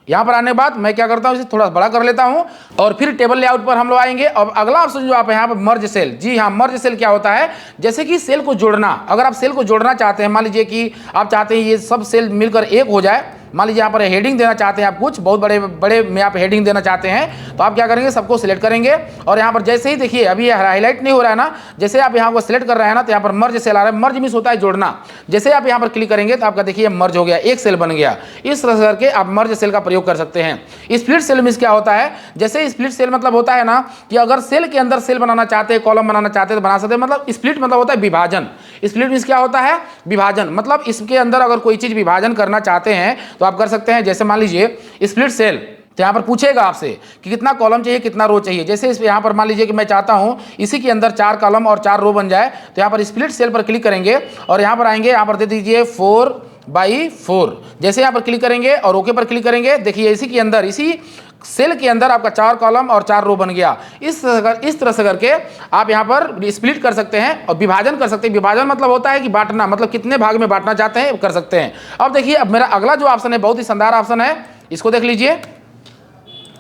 यहाँ पर आने के बाद मैं क्या करता हूँ, इसे थोड़ा बड़ा कर लेता हूँ और फिर टेबल लेआउट पर हम लोग आएंगे। अब अगला ऑप्शन जो आप यहाँ पर मर्ज सेल। जी हाँ, मर्ज सेल क्या होता है, जैसे कि सेल को जोड़ना। अगर आप सेल को जोड़ना चाहते हैं, मान लीजिए कि आप चाहते हैं ये सब सेल मिलकर एक हो जाए, मान लीजिए यहाँ पर हेडिंग देना चाहते हैं आप, कुछ बहुत बड़े बड़े में आप हेडिंग देना चाहते हैं, तो आप क्या करेंगे, सबको सिलेक्ट करेंगे और यहाँ पर जैसे ही देखिए अभी ये हाईलाइट नहीं हो रहा है ना, जैसे आप यहाँ को सिलेक्ट कर रहे हैं ना तो यहाँ पर मर्ज सेल आ रहा है। मर्ज मीन्स होता है जोड़ना। जैसे आप यहाँ पर क्लिक करेंगे तो आपका देखिए मर्ज हो गया, एक सेल बन गया। इस तरह से करके आप मर्ज सेल का प्रयोग कर सकते हैं। स्प्लिट सेल मीन्स क्या होता है, जैसे स्प्लिट सेल मतलब होता है ना कि अगर सेल के अंदर सेल बनाना चाहते हैं, कॉलम बनाना चाहते हैं तो बना सकते हैं। मतलब स्प्लिट मतलब होता है विभाजन। स्प्लिट मीन्स क्या होता है, विभाजन। मतलब इसके अंदर अगर कोई चीज विभाजन करना चाहते हैं तो आप कर सकते हैं। जैसे मान लीजिए स्प्लिट सेल, तो यहाँ पर पूछेगा आपसे कि कितना कॉलम चाहिए, कितना रो चाहिए। जैसे इस यहाँ पर मान लीजिए कि मैं चाहता हूँ इसी के अंदर 4 कॉलम और 4 रो बन जाए, तो यहाँ पर स्प्लिट सेल पर क्लिक करेंगे और यहाँ पर आएंगे, यहाँ पर दे दीजिए 4/4। जैसे यहाँ पर क्लिक करेंगे और ओके पर क्लिक करेंगे, देखिए इसी के अंदर, इसी सेल के अंदर आपका 4 कॉलम और 4 रो बन गया। इस तरह से करके आप यहाँ पर स्प्लिट कर सकते हैं और विभाजन कर सकते हैं। विभाजन मतलब होता है कि बांटना, मतलब कितने भाग में बांटना चाहते हैं कर सकते हैं। अब देखिए, अब मेरा अगला जो ऑप्शन है बहुत ही शानदार ऑप्शन है, इसको देख लीजिए।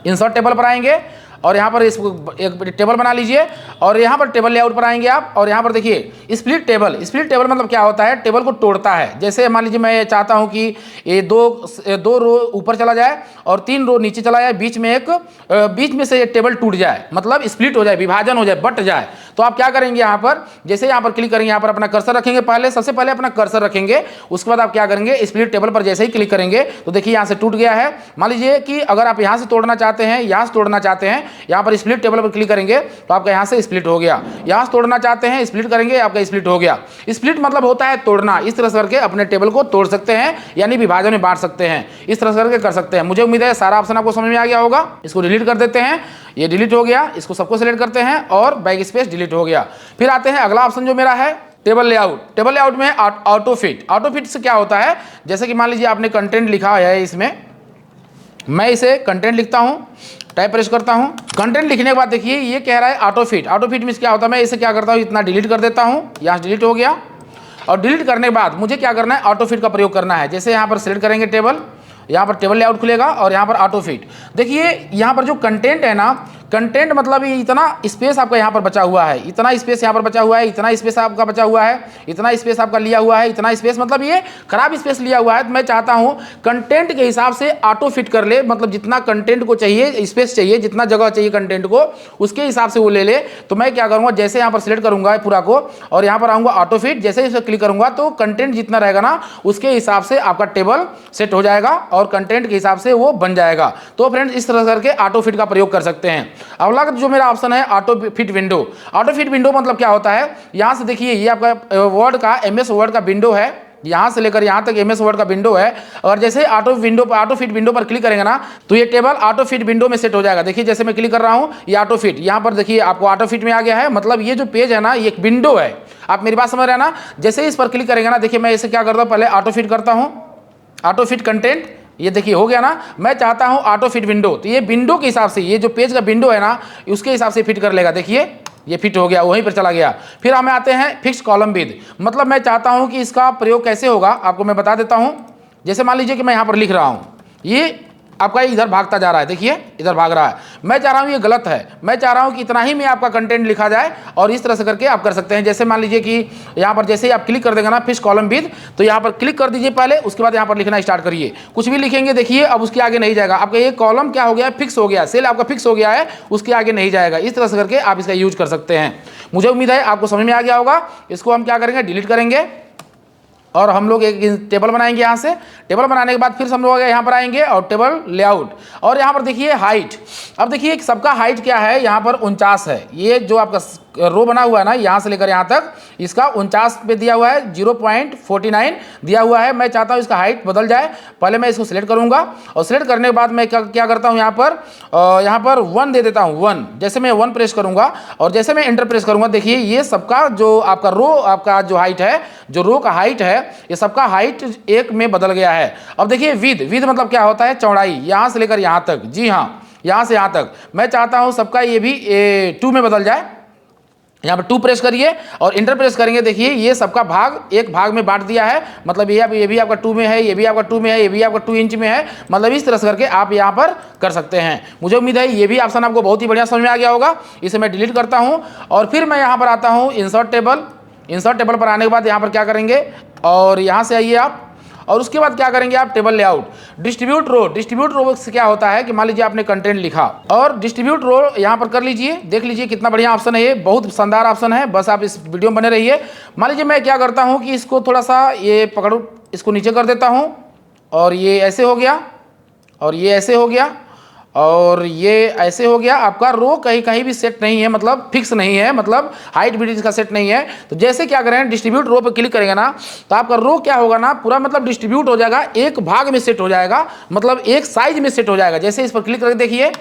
इंसर्ट टेबल पर आएंगे और यहाँ पर इसको एक टेबल बना लीजिए और यहाँ पर टेबल लेआउट पर आएंगे आप और यहाँ पर देखिए स्प्लिट टेबल मतलब क्या होता है, टेबल को तोड़ता है। जैसे मान लीजिए मैं चाहता हूँ कि ये दो रो ऊपर चला जाए और 3 रो नीचे चला जाए, बीच में से ये टेबल टूट जाए, मतलब स्प्लिट हो जाए, विभाजन हो जाए, बट जाए। तो आप क्या करेंगे, यहाँ पर जैसे यहाँ पर क्लिक करेंगे, यहाँ पर अपना कर्सर रखेंगे, सबसे पहले अपना कर्सर रखेंगे, उसके बाद आप क्या करेंगे, स्प्लिट टेबल पर जैसे ही क्लिक करेंगे तो देखिए यहाँ से टूट गया है। मान लीजिए कि अगर आप यहाँ से तोड़ना चाहते हैं, यहाँ से तोड़ना चाहते हैं, यहाँ पर स्प्लिट टेबल पर क्लिक करेंगे तो आपका यहाँ से स्प्लिट हो गया। यहाँ से तोड़ना चाहते हैं, स्प्लिट करेंगे, आपका स्प्लिट हो गया। स्प्लिट मतलब होता है तोड़ना। इस तरह से करके अपने टेबल को तोड़ सकते हैं, यानी विभाजन में बांट सकते हैं, इस तरह से करके कर सकते हैं। मुझे उम्मीद है सारा ऑप्शन आपको समझ में आ गया होगा। इसको डिलीट कर देते हैं, ये डिलीट हो गया। इसको सबको सिलेक्ट करते हैं और बैक स्पेस डिलीट हो गया। फिर आते हैं अगला ऑप्शन जो मेरा है टेबल लेआउट। टेबल लेआउट में ऑटो फिट से क्या होता है, जैसे कि मान लीजिए आपने कंटेंट लिखा है, इसमें मैं इसे कंटेंट लिखता हूं, टाइप प्रेस करता हूं। कंटेंट लिखने के बाद देखिए ये कह रहा है ऑटो फिट में क्या होता है, मैं इसे क्या करता हूं, इतना डिलीट कर देता हूं, यहाँ डिलीट हो गया। और डिलीट करने के बाद मुझे क्या करना है, ऑटो फिट का प्रयोग करना है। जैसे यहाँ पर सिलेक्ट करेंगे टेबल, यहाँ पर टेबल लेआउट खुलेगा और यहाँ पर ऑटो फिट। देखिए यहाँ पर जो कंटेंट है ना, कंटेंट मतलब ये इतना स्पेस आपका यहाँ पर बचा हुआ है, इतना स्पेस यहाँ पर बचा हुआ है, इतना स्पेस आपका बचा हुआ है, इतना स्पेस आपका लिया हुआ है, इतना स्पेस मतलब ये खराब स्पेस लिया हुआ है। तो मैं चाहता हूँ कंटेंट के हिसाब से ऑटो फिट कर ले, मतलब जितना कंटेंट को चाहिए, स्पेस चाहिए, जितना जगह चाहिए कंटेंट को, उसके हिसाब से वो ले ले। तो मैं क्या करूँगा, जैसे यहाँ पर सिलेक्ट करूँगा पूरा को और यहाँ पर आऊँगा ऑटो फिट, जैसे इस पर क्लिक करूँगा तो कंटेंट जितना रहेगा ना उसके हिसाब से आपका टेबल सेट हो जाएगा और कंटेंट के हिसाब से वो बन जाएगा। तो फ्रेंड्स इस तरह करके ऑटो फिट का प्रयोग कर सकते हैं। अगला जो मेरा ऑप्शन है auto fit window. Auto fit window मतलब क्या होता है, यहाँ से देखिए ये आपका वर्ड का MS वर्ड का विंडो है, यहाँ से लेकर यहाँ तक MS वर्ड का विंडो है। और जैसे ऑटो फिट विंडो पर क्लिक करेंगे ना तो ये टेबल ऑटो फिट विंडो में सेट हो जाएगा। देखिए जैसे मैं क्लिक कर रहा हूँ, ये ऑटो फिट यहाँ पर देखिए आपको ऑटो फिट में आ गया है। मतलब ये जो पेज है ना, ये एक विंडो है। आप मेरी बात समझ रहे हैं ना। जैसे इस पर क्लिक करेंगे ना, देखिए मैं इसे क्या करता हूँ, पहले ऑटो फिट करता हूँ, ऑटो फिट कंटेंट, ये देखिए हो गया ना। मैं चाहता हूं ऑटो फिट विंडो, तो ये विंडो के हिसाब से, ये जो पेज का विंडो है ना उसके हिसाब से फिट कर लेगा। देखिए ये फिट हो गया, वहीं पर चला गया। फिर हमें आते हैं फिक्स कॉलम विद, मतलब मैं चाहता हूं कि इसका प्रयोग कैसे होगा आपको मैं बता देता हूं। जैसे मान लीजिए कि मैं यहां पर लिख रहा हूं, ये आपका इधर भागता जा रहा है, देखिए इधर भाग रहा है। मैं चाह रहा हूँ ये गलत है, मैं चाह रहा हूँ कि इतना ही में आपका कंटेंट लिखा जाए और इस तरह से करके आप कर सकते हैं। जैसे मान लीजिए कि यहाँ पर जैसे ही आप क्लिक कर देंगे ना फिक्स कॉलम विद, तो यहाँ पर क्लिक कर दीजिए पहले, उसके बाद यहाँ पर लिखना स्टार्ट करिए। कुछ भी लिखेंगे देखिए अब उसके आगे नहीं जाएगा, आपका ये कॉलम क्या हो गया, फिक्स हो गया, सेल आपका फिक्स हो गया है, उसके आगे नहीं जाएगा। इस तरह से करके आप इसका यूज कर सकते हैं। मुझे उम्मीद है आपको समझ में आ गया होगा। इसको हम क्या करेंगे, डिलीट करेंगे और हम लोग एक टेबल बनाएंगे। यहाँ से टेबल बनाने के बाद फिर हम लोग यहाँ पर आएंगे और टेबल लेआउट, और यहाँ पर देखिए हाइट। अब देखिए सबका हाइट क्या है, यहाँ पर 49 है। ये जो आपका रो बना हुआ है ना, यहाँ से लेकर यहाँ तक इसका 49 पे दिया हुआ है, 0.49 दिया हुआ है। मैं चाहता हूँ इसका हाइट बदल जाए। पहले मैं इसको सिलेक्ट करूँगा और सिलेक्ट करने के बाद मैं क्या करता हूँ, यहाँ पर 1 दे देता हूँ, 1। जैसे मैं 1 प्रेस करूँगा और जैसे मैं एंटर प्रेस करूँगा, देखिए ये सबका जो आपका रो, आपका जो हाइट है, जो रो का हाइट है, ये सबका हाइट 1 में बदल गया है। अब देखिए विद मतलब क्या होता है, चौड़ाई, यहाँ से लेकर यहाँ तक। जी हाँ, यहाँ से यहाँ तक मैं चाहता हूँ सबका ये भी 2 में बदल जाए। यहाँ पर 2 प्रेस करिए और इंटर प्रेस करेंगे, देखिए ये सबका भाग एक भाग में बांट दिया है। मतलब ये भी आपका 2 में है, ये भी आपका 2 में है, ये भी आपका 2 इंच में है। मतलब इस तरह से करके आप यहाँ पर कर सकते हैं। मुझे उम्मीद है ये भी ऑप्शन आपको बहुत ही बढ़िया समझ में आ गया होगा। इसे मैं डिलीट करता हूँ और फिर मैं यहाँ पर आता हूँ इंसर्ट टेबल पर आने के बाद यहाँ पर क्या करेंगे, और यहाँ से आइए आप, और उसके बाद क्या करेंगे आप, टेबल लेआउट, डिस्ट्रीब्यूट रो से क्या होता है कि मान लीजिए आपने कंटेंट लिखा और डिस्ट्रीब्यूट रो यहाँ पर कर लीजिए। देख लीजिए कितना बढ़िया ऑप्शन है, ये बहुत शानदार ऑप्शन है। बस आप इस वीडियो में बने रहिए। मान लीजिए मैं क्या करता हूँ कि इसको थोड़ा सा ये पकड़ू, इसको नीचे कर देता हूँ और ये ऐसे हो गया और ये ऐसे हो गया और ये ऐसे हो गया। आपका रो कहीं भी सेट नहीं है, मतलब फिक्स नहीं है, मतलब हाइट भी इसका सेट नहीं है। तो जैसे क्या करें, डिस्ट्रीब्यूट रो पे क्लिक करेंगे ना तो आपका रो क्या होगा ना, पूरा मतलब डिस्ट्रीब्यूट हो जाएगा, एक भाग में सेट हो जाएगा, मतलब एक साइज में सेट हो जाएगा। जैसे इस पर क्लिक करके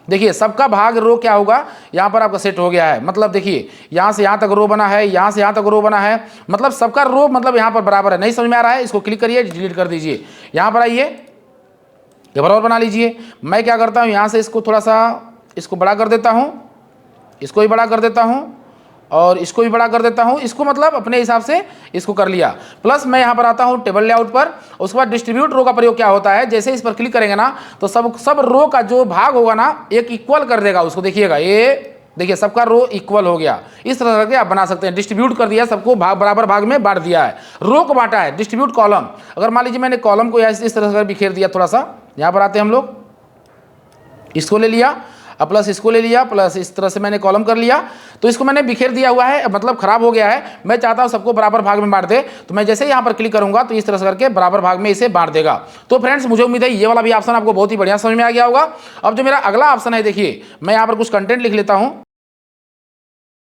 देखिए सबका भाग रो क्या होगा, यहाँ पर आपका सेट हो गया है। मतलब देखिए यहाँ से यहाँ तक रो बना है, यहाँ से यहाँ तक रो बना है, मतलब सबका रो मतलब यहाँ पर बराबर है। नहीं समझ में आ रहा है, इसको क्लिक करिए, डिलीट कर दीजिए। यहाँ पर आइए, बराबर बना लीजिए। मैं क्या करता हूँ, यहाँ से इसको थोड़ा सा इसको बड़ा कर देता हूँ, इसको भी बड़ा कर देता हूँ और इसको भी बड़ा कर देता हूँ, इसको मतलब अपने हिसाब से इसको कर लिया। प्लस मैं यहाँ पर आता हूँ टेबल लेआउट पर, उसके बाद डिस्ट्रीब्यूट रो का प्रयोग क्या होता है, जैसे इस पर क्लिक करेंगे ना तो सब रो का जो भाग होगा ना एक इक्वल कर देगा उसको। देखिएगा ये देखिए सबका रो इक्वल हो गया। इस तरह करके आप बना सकते हैं। डिस्ट्रीब्यूट कर दिया, सबको बराबर भाग में बांट दिया है, रो को बांटा है। डिस्ट्रीब्यूट कॉलम, अगर मान लीजिए मैंने कॉलम को इस तरह से बिखेर दिया थोड़ा सा, यहाँ पर आते हैं हम लोग, इसको ले लिया प्लस इसको ले लिया, प्लस इस तरह से मैंने कॉलम कर लिया, तो इसको मैंने बिखेर दिया हुआ है, मतलब खराब हो गया है। मैं चाहता हूं सबको बराबर भाग में बांट दे, तो मैं जैसे ही यहाँ पर क्लिक करूंगा तो इस तरह से करके बराबर भाग में इसे बांट देगा। तो फ्रेंड्स मुझे उम्मीद है ये वाला भी ऑप्शन आपको बहुत ही बढ़िया समझ में आ गया होगा। अब जो मेरा अगला ऑप्शन है, देखिए मैं यहाँ पर कुछ कंटेंट लिख लेता हूँ।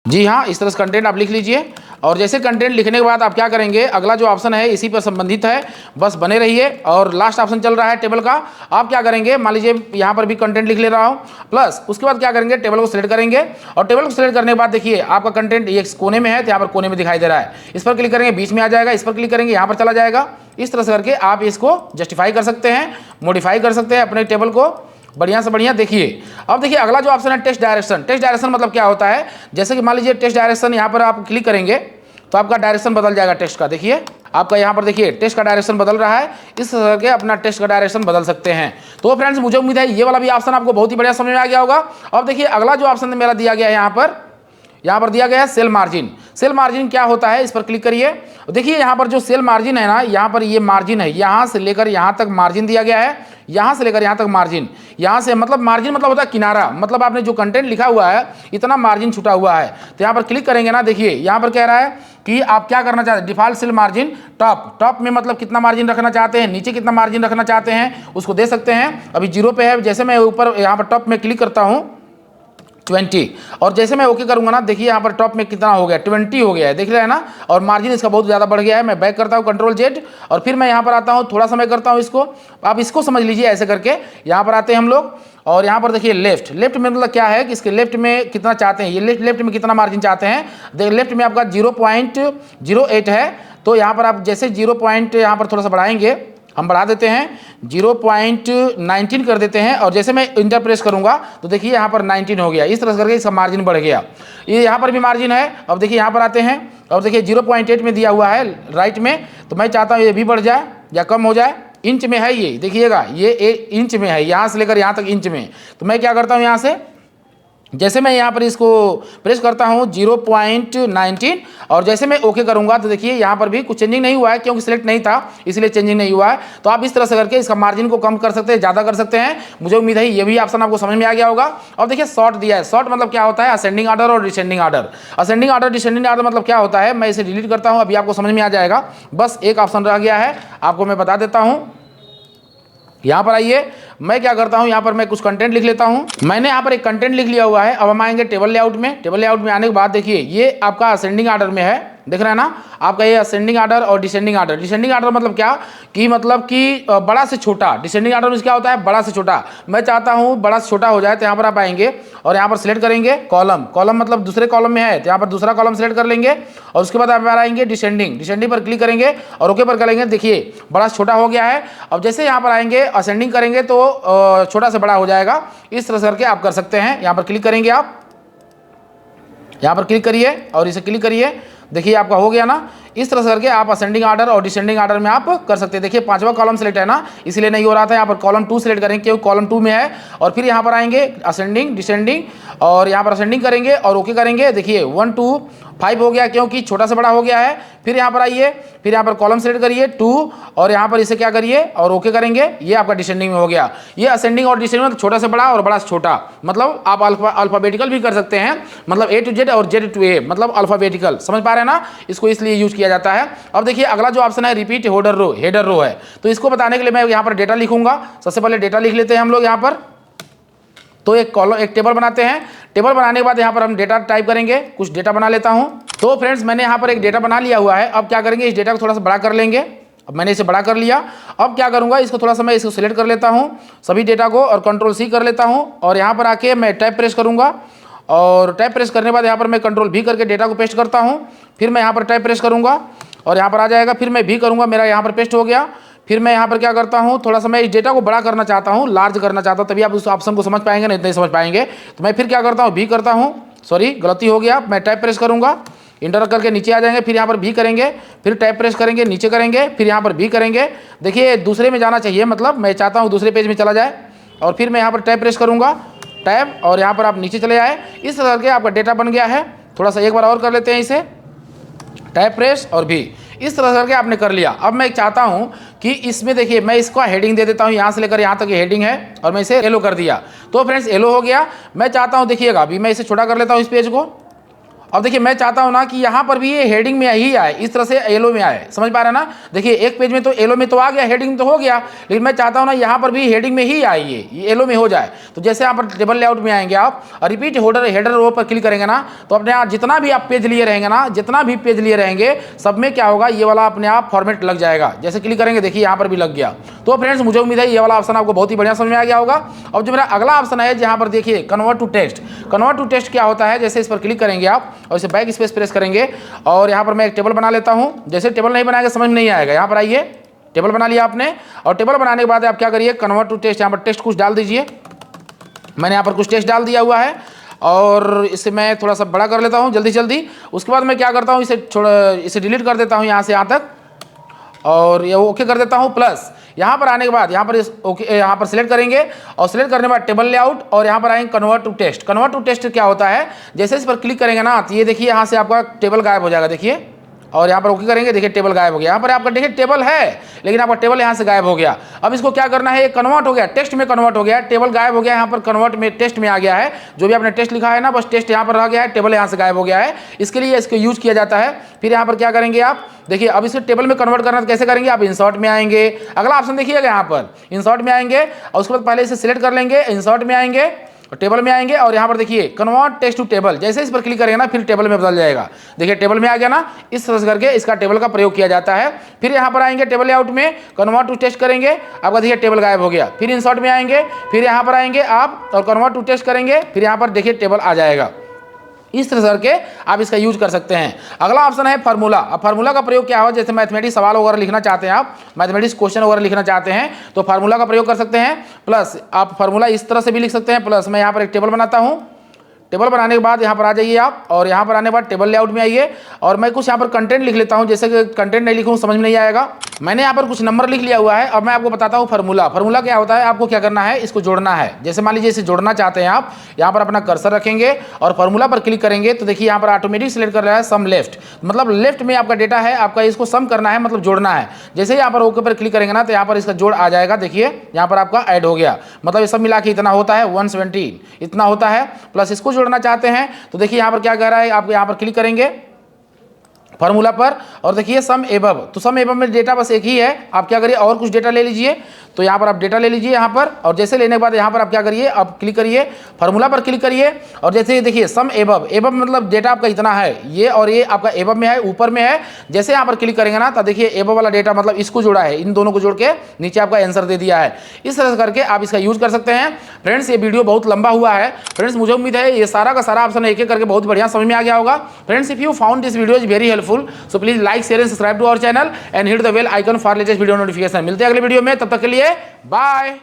जी हाँ, इस तरह से कंटेंट आप लिख लीजिए, और जैसे कंटेंट लिखने के बाद आप क्या करेंगे, अगला जो ऑप्शन है इसी पर संबंधित है, बस बने रहिए। और लास्ट ऑप्शन चल रहा है टेबल का। आप क्या करेंगे, मान लीजिए यहाँ पर भी कंटेंट लिख ले रहा हूँ, प्लस उसके बाद क्या करेंगे, टेबल को सिलेक्ट करेंगे, और टेबल को सिलेक्ट करने के बाद देखिए आपका कंटेंट ये कोने में है, तो यहाँ पर कोने में दिखाई दे रहा है। इस पर क्लिक करेंगे, बीच में आ जाएगा, इस पर क्लिक करेंगे, यहाँ पर चला जाएगा। इस तरह से करके आप इसको जस्टिफाई कर सकते हैं, मॉडिफाई कर सकते हैं अपने टेबल को बढ़िया से बढ़िया। देखिए अब देखिए अगला जो ऑप्शन है टेक्स्ट डायरेक्शन। टेक्स्ट डायरेक्शन मतलब क्या होता है, जैसे कि मान लीजिए टेक्स्ट डायरेक्शन यहाँ पर आप क्लिक करेंगे तो आपका डायरेक्शन बदल जाएगा टेक्स्ट का। देखिए आपका यहाँ पर देखिए टेक्स्ट का डायरेक्शन बदल रहा है, इस तरह के अपना टेक्स्ट का डायरेक्शन बदल सकते हैं। तो फ्रेंड्स मुझे उम्मीद है ये वाला भी ऑप्शन आपको बहुत ही बढ़िया समझ में आ गया होगा। अब देखिए अगला जो ऑप्शन मेरा दिया गया है यहाँ पर दिया गया है सेल मार्जिन। सेल मार्जिन क्या होता है, इस पर क्लिक करिए। देखिए यहाँ पर जो सेल मार्जिन है ना, यहाँ पर ये मार्जिन है, यहाँ से लेकर यहाँ तक मार्जिन दिया गया है, यहाँ से लेकर यहाँ तक मार्जिन, यहाँ से मतलब मार्जिन मतलब होता है किनारा, मतलब आपने जो कंटेंट लिखा हुआ है इतना मार्जिन छुटा हुआ है। तो यहाँ पर क्लिक करेंगे ना, देखिए यहाँ पर कह रहा है कि आप क्या करना चाहते हैं, डिफॉल्ट सेल मार्जिन टॉप में मतलब कितना मार्जिन रखना चाहते हैं, नीचे कितना मार्जिन रखना चाहते हैं उसको दे सकते हैं। अभी 0 पे है, जैसे मैं ऊपर यहाँ पर टॉप में क्लिक करता हूँ 20, और जैसे मैं ओके करूंगा ना, देखिए यहाँ पर टॉप में कितना हो गया, 20 हो गया है, देख रहे हैं ना। और मार्जिन इसका बहुत ज़्यादा बढ़ गया है। मैं बैक करता हूँ Ctrl+Z, और फिर मैं यहाँ पर आता हूँ, थोड़ा सा मैं करता हूँ इसको, आप इसको समझ लीजिए ऐसे करके। यहाँ पर आते हैं हम लोग, और यहाँ पर देखिए लेफ्ट में मतलब क्या है कि इसके लेफ्ट में कितना चाहते हैं, ये लेफ्ट में कितना मार्जिन चाहते हैं। देखिए लेफ्ट में आपका 0.08 है, तो यहाँ पर आप जैसे 0 पॉइंट यहाँ पर थोड़ा सा बढ़ाएंगे, हम बढ़ा देते हैं 0.19 कर देते हैं, और जैसे मैं इंटर प्रेस करूंगा तो देखिए यहाँ पर 19 हो गया। इस तरह से करके इसका मार्जिन बढ़ गया। ये यहाँ पर भी मार्जिन है। अब देखिए यहाँ पर आते हैं, और देखिए 0.8 में दिया हुआ है राइट में, तो मैं चाहता हूँ ये भी बढ़ जाए या कम हो जाए। इंच में है ये, देखिएगा ये 1 इंच में है, यहाँ से लेकर यहाँ तक इंच में। तो मैं क्या करता हूँ, यहाँ से जैसे मैं यहाँ पर इसको प्रेस करता हूँ 0.19, और जैसे मैं ओके करूँगा तो देखिए यहाँ पर भी कुछ चेंजिंग नहीं हुआ है, क्योंकि सिलेक्ट नहीं था इसलिए चेंजिंग नहीं हुआ है। तो आप इस तरह से करके इसका मार्जिन को कम कर सकते हैं, ज़्यादा कर सकते हैं। मुझे उम्मीद है ये भी ऑप्शन आपको समझ में आ गया होगा। अब देखिए शॉर्ट दिया है। शॉर्ट मतलब क्या होता है, असेंडिंग ऑर्डर और descending order. Ascending order descending order मतलब क्या होता है, मैं इसे डिलीट करता हूँ, अभी आपको समझ में आ जाएगा। बस एक ऑप्शन रह गया है, आपको मैं बता देता हूँ। यहाँ पर आइए, मैं क्या करता हूँ, यहाँ पर मैं कुछ कंटेंट लिख लेता हूँ। मैंने यहाँ पर एक कंटेंट लिख लिया हुआ है। अब हम आएंगे टेबल लेआउट में। टेबल लेआउट में आने के बाद देखिए ये आपका असेंडिंग ऑर्डर में है, देख रहे हैं ना आपका ये असेंडिंग ऑर्डर और डिसेंडिंग ऑर्डर। डिसेंडिंग ऑर्डर मतलब क्या कि मतलब कि बड़ा से छोटा। डिसेंडिंग ऑर्डर में क्या होता है, बड़ा से छोटा। मैं चाहता हूँ बड़ा से छोटा हो जाए, तो यहाँ पर आप आएंगे और यहाँ पर सिलेक्ट करेंगे कॉलम। कॉलम मतलब दूसरे कॉलम में है, तो यहाँ पर दूसरा कॉलम सिलेक्ट कर लेंगे, और उसके बाद आप आएंगे डिसेंडिंग। डिसेंडिंग पर क्लिक करेंगे और ओके पर करेंगे। देखिए बड़ा से छोटा हो गया है। अब जैसे यहाँ पर आएंगे असेंडिंग करेंगे तो छोटा से बड़ा हो जाएगा। इस तरह से करके आप कर सकते हैं। यहाँ पर क्लिक करेंगे, आप यहाँ पर क्लिक करिए और इसे क्लिक करिए, देखिए आपका हो गया ना। इस तरह से करके आप असेंडिंग ऑर्डर और डिसेंडिंग ऑर्डर में आप कर सकते हैं। देखिए 5वां कॉलम सेलेक्ट है ना, इसलिए नहीं हो रहा था। यहाँ पर कॉलम 2 सेलेक्ट करेंगे क्योंकि कॉलम 2 में है, और फिर यहाँ पर आएंगे असेंडिंग डिसेंडिंग, और यहाँ पर असेंडिंग करेंगे और ओके करेंगे। देखिए 1 2 5 हो गया, क्योंकि छोटा से बड़ा हो गया है। फिर यहाँ पर आइए, फिर यहाँ पर कॉलम सेलेक्ट करिए 2, और यहाँ पर इसे क्या करिए और ओके करेंगे। ये आपका डिसेंडिंग में हो गया। ये असेंडिंग और डिसेंडिंग में छोटा से बड़ा और बड़ा से छोटा, मतलब आप अल्फाबेटिकल भी कर सकते हैं, मतलब A to Z और Z to A, मतलब अल्फाबेटिकल। समझ पा रहे हैं ना, इसको इसलिए यूज किया जाता है। अब देखिए अगला जो ऑप्शन है repeat header row. Header row है, तो इसको बताने के लिए मैं यहाँ पर डेटा लिखूंगा। सबसे पहले डेटा लिख लेते हैं हम लोग यहाँ पर। तो एक टेबल बनाते हैं। टेबल बनाने के बाद यहाँ पर हम डेटा टाइप करेंगे। कुछ डेटा बना लेता हूँ। तो फ्रेंड्स मैंने यहाँ पर एक डेटा बना लिया हुआ है। अब क्या करेंगे, इस डेटा को थोड़ा सा बड़ा कर लेंगे। अब मैंने इसे बड़ा कर लिया। अब क्या करूँगा, इसको थोड़ा सा मैं इसको सिलेक्ट कर लेता हूँ सभी डेटा को, और Ctrl+C कर लेता हूँ, और यहाँ पर आके मैं टैब प्रेस करूँगा, और टैब प्रेस करने के बाद यहाँ पर मैं Ctrl+V करके डेटा को पेस्ट करता हूँ। फिर मैं यहाँ पर टैब प्रेस करूँगा और यहाँ पर आ जाएगा। फिर मैं भी करूँगा, मेरा यहाँ पर पेस्ट हो गया। फिर मैं यहाँ पर क्या करता हूँ, थोड़ा सा मैं इस डेटा को बड़ा करना चाहता हूँ, लार्ज करना चाहता हूँ, तभी आप उस ऑप्शन को समझ पाएंगे, नहीं समझ पाएंगे। तो मैं फिर क्या करता हूँ, भी करता हूँ, सॉरी गलती हो गया, मैं टैब प्रेस करूँगा, इंटर करके नीचे आ जाएंगे, फिर यहाँ पर भी करेंगे, फिर टैब प्रेस करेंगे, नीचे करेंगे, फिर यहाँ पर भी करेंगे। देखिए दूसरे में जाना चाहिए, मतलब मैं चाहता हूँ दूसरे पेज में चला जाए, और फिर मैं यहाँ पर टैब प्रेस करूँगा, टैब, और यहाँ पर आप नीचे चले आए। इस तरह के आपका डेटा बन गया है। थोड़ा सा एक बार और कर लेते हैं इसे, टैब प्रेस और भी, इस तरह करके आपने कर लिया। अब मैं चाहता हूं कि इसमें देखिए मैं इसका हेडिंग दे देता हूं, यहां से लेकर यहां तक ये हेडिंग है, और मैं इसे येलो कर दिया। तो फ्रेंड्स येलो हो गया। मैं चाहता हूं, देखिएगा अभी मैं इसे छोटा कर लेता हूं इस पेज को। अब देखिए मैं चाहता हूं ना कि यहाँ पर भी ये हेडिंग में ही आए, इस तरह से येलो में आए, समझ पा रहे हैं ना। देखिए एक पेज में तो येलो में तो आ गया, हेडिंग तो हो गया, लेकिन मैं चाहता हूं ना यहाँ पर भी हेडिंग में ही आए, ये येलो में हो जाए। तो जैसे यहाँ पर टेबल लेआउट में आएंगे आप, और रिपीट हेडर रो पर क्लिक करेंगे ना, तो अपने आप जितना भी आप पेज लिए रहेंगे ना, जितना भी पेज लिए रहेंगे, सब में क्या होगा, ये वाला अपने आप फॉर्मेट लग जाएगा। जैसे क्लिक करेंगे देखिए यहाँ पर भी लग गया। तो फ्रेंड्स मुझे उम्मीद है ये वाला ऑप्शन आपको बहुत ही बढ़िया समझ में आ गया होगा। अब जो मेरा अगला ऑप्शन है जहाँ पर देखिए convert to text. Convert to text क्या होता है, जैसे इस पर क्लिक करेंगे आप और इसे बैक स्पेस प्रेस करेंगे, और यहाँ पर मैं एक टेबल बना लेता हूँ। जैसे टेबल नहीं बनाएगा समझ में नहीं आएगा, यहाँ पर आइए, टेबल बना लिया आपने, और टेबल बनाने के बाद आप क्या करिए, कन्वर्ट टू टेक्स्ट, यहाँ पर टेक्स्ट कुछ डाल दीजिए। मैंने यहाँ पर कुछ टेक्स्ट डाल दिया हुआ है, और इसे मैं थोड़ा सा बड़ा कर लेता हूँ जल्दी जल्दी। उसके बाद मैं क्या करता हूँ, इसे डिलीट कर देता हूँ यहाँ से यहाँ तक, और ये ओके कर देता हूँ। प्लस यहाँ पर आने के बाद यहाँ पर ओके, यहाँ पर सिलेक्ट करेंगे, और सिलेक्ट करने के बाद टेबल लेआउट, और यहाँ पर आएंगे convert to text. Convert to text क्या होता है, जैसे इस पर क्लिक करेंगे ना, तो ये देखिए यहाँ से आपका टेबल गायब हो जाएगा, देखिए, और यहाँ पर ओके करेंगे, देखिए टेबल गायब हो गया। यहाँ पर आपका देखिए टेबल है, लेकिन आपका टेबल यहाँ से गायब हो गया। अब इसको क्या करना है, ये कन्वर्ट हो गया, टेक्स्ट में कन्वर्ट हो गया, टेबल गायब हो गया, यहाँ पर कन्वर्ट में टेक्स्ट में आ गया है। जो भी आपने टेक्स्ट लिखा है ना, बस टेक्स्ट यहाँ पर रह गया है, टेबल यहाँ से गायब हो गया है। इसके लिए इसको यूज किया जाता है। फिर यहाँ पर क्या करेंगे आप, देखिए अब इसे टेबल में कन्वर्ट करना तो कैसे करेंगे, आप इंसर्ट में आएंगे, अगला ऑप्शन देखिएगा यहाँ पर इंसर्ट में आएंगे, और उसके बाद पहले इसे सिलेक्ट कर लेंगे, इंसर्ट में आएंगे, टेबल में आएंगे, और यहाँ पर देखिए कन्वर्ट टेक्स्ट टू टेबल, जैसे इस पर क्लिक करेंगे ना, फिर टेबल में बदल जाएगा। देखिए टेबल में आ गया ना, इस तरह से करके इसका टेबल का प्रयोग किया जाता है। फिर यहाँ पर आएंगे टेबल लेआउट में, कन्वर्ट टू टेक्स्ट करेंगे, आपका देखिए टेबल गायब हो गया। फिर इंसर्ट में आएंगे, फिर यहाँ पर आएंगे आप और कन्वर्ट टू टेक्स्ट करेंगे, फिर यहाँ पर देखिए टेबल आ जाएगा। इस तरह करके आप इसका यूज कर सकते हैं। अगला ऑप्शन है फार्मूला। अब फार्मूला का प्रयोग क्या हो, जैसे मैथमेटिक्स सवाल वगैरह लिखना चाहते हैं आप, मैथमेटिक्स क्वेश्चन वगैरह लिखना चाहते हैं, तो फार्मूला का प्रयोग कर सकते हैं। प्लस आप फार्मूला इस तरह से भी लिख सकते हैं। प्लस मैं यहाँ पर एक टेबल बनाता हूँ, टेबल बनाने के बाद यहाँ पर आ जाइए आप, और यहाँ पर आने के बाद टेबल लेआउट में आइए, और मैं कुछ यहाँ पर कंटेंट लिख लेता हूँ। जैसे कि कंटेंट नहीं लिखूँ समझ में नहीं आएगा, मैंने यहाँ पर कुछ नंबर लिख लिया हुआ है। अब मैं आपको बताता हूँ फार्मूला। फार्मूला क्या होता है, आपको क्या करना है, इसको जोड़ना है। जैसे मान लीजिए इसे जोड़ना चाहते हैं आप, यहाँ पर अपना कर्सर रखेंगे और फार्मूला पर क्लिक करेंगे, तो देखिए यहाँ पर ऑटोमेटिक सिलेक्ट कर रहा है सम लेफ्ट, मतलब लेफ्ट में आपका डेटा है, आपका इसको सम करना है, मतलब जोड़ना है। जैसे यहाँ पर ओके पर क्लिक करेंगे ना, तो यहाँ पर इसका जोड़ आ जाएगा। देखिए यहाँ पर आपका ऐड हो गया, मतलब ये सब मिला के इतना होता है, 117 इतना होता है। प्लस इसको जोड़ना चाहते हैं, तो देखिए यहाँ पर क्या कह रहा है, आप यहाँ पर क्लिक करेंगे फार्मूला पर, और देखिए सम एबव, तो सम एबव में डेटा बस एक ही है। आप क्या करिए, और कुछ डेटा ले लीजिए, तो यहाँ पर आप डेटा ले लीजिए यहाँ पर, और जैसे लेने के बाद यहाँ पर आप क्या करिए, आप क्लिक करिए फार्मूला पर क्लिक करिए, और जैसे देखिए सम एबव, एबव मतलब डेटा आपका इतना है, ये और ये आपका एबव में है, ऊपर में है। जैसे यहाँ पर क्लिक करेंगे ना, तो देखिए एबव वाला डेटा मतलब इसको जोड़ा है, इन दोनों को जोड़ के नीचे आपका आंसर दे दिया है। इस तरह से करके आप इसका यूज कर सकते हैं। फ्रेंड्स ये वीडियो बहुत लंबा हुआ है फ्रेंड्स, मुझे उम्मीद है ये सारा का सारा ऑप्शन एक एक करके बहुत बढ़िया समझ में आ गया होगा। Friends if you found this video is very helpful, so please like share and subscribe to our channel and hit the bell icon for latest video notification. मिलते हैं अगले वीडियो में, तब तक के लिए बाय।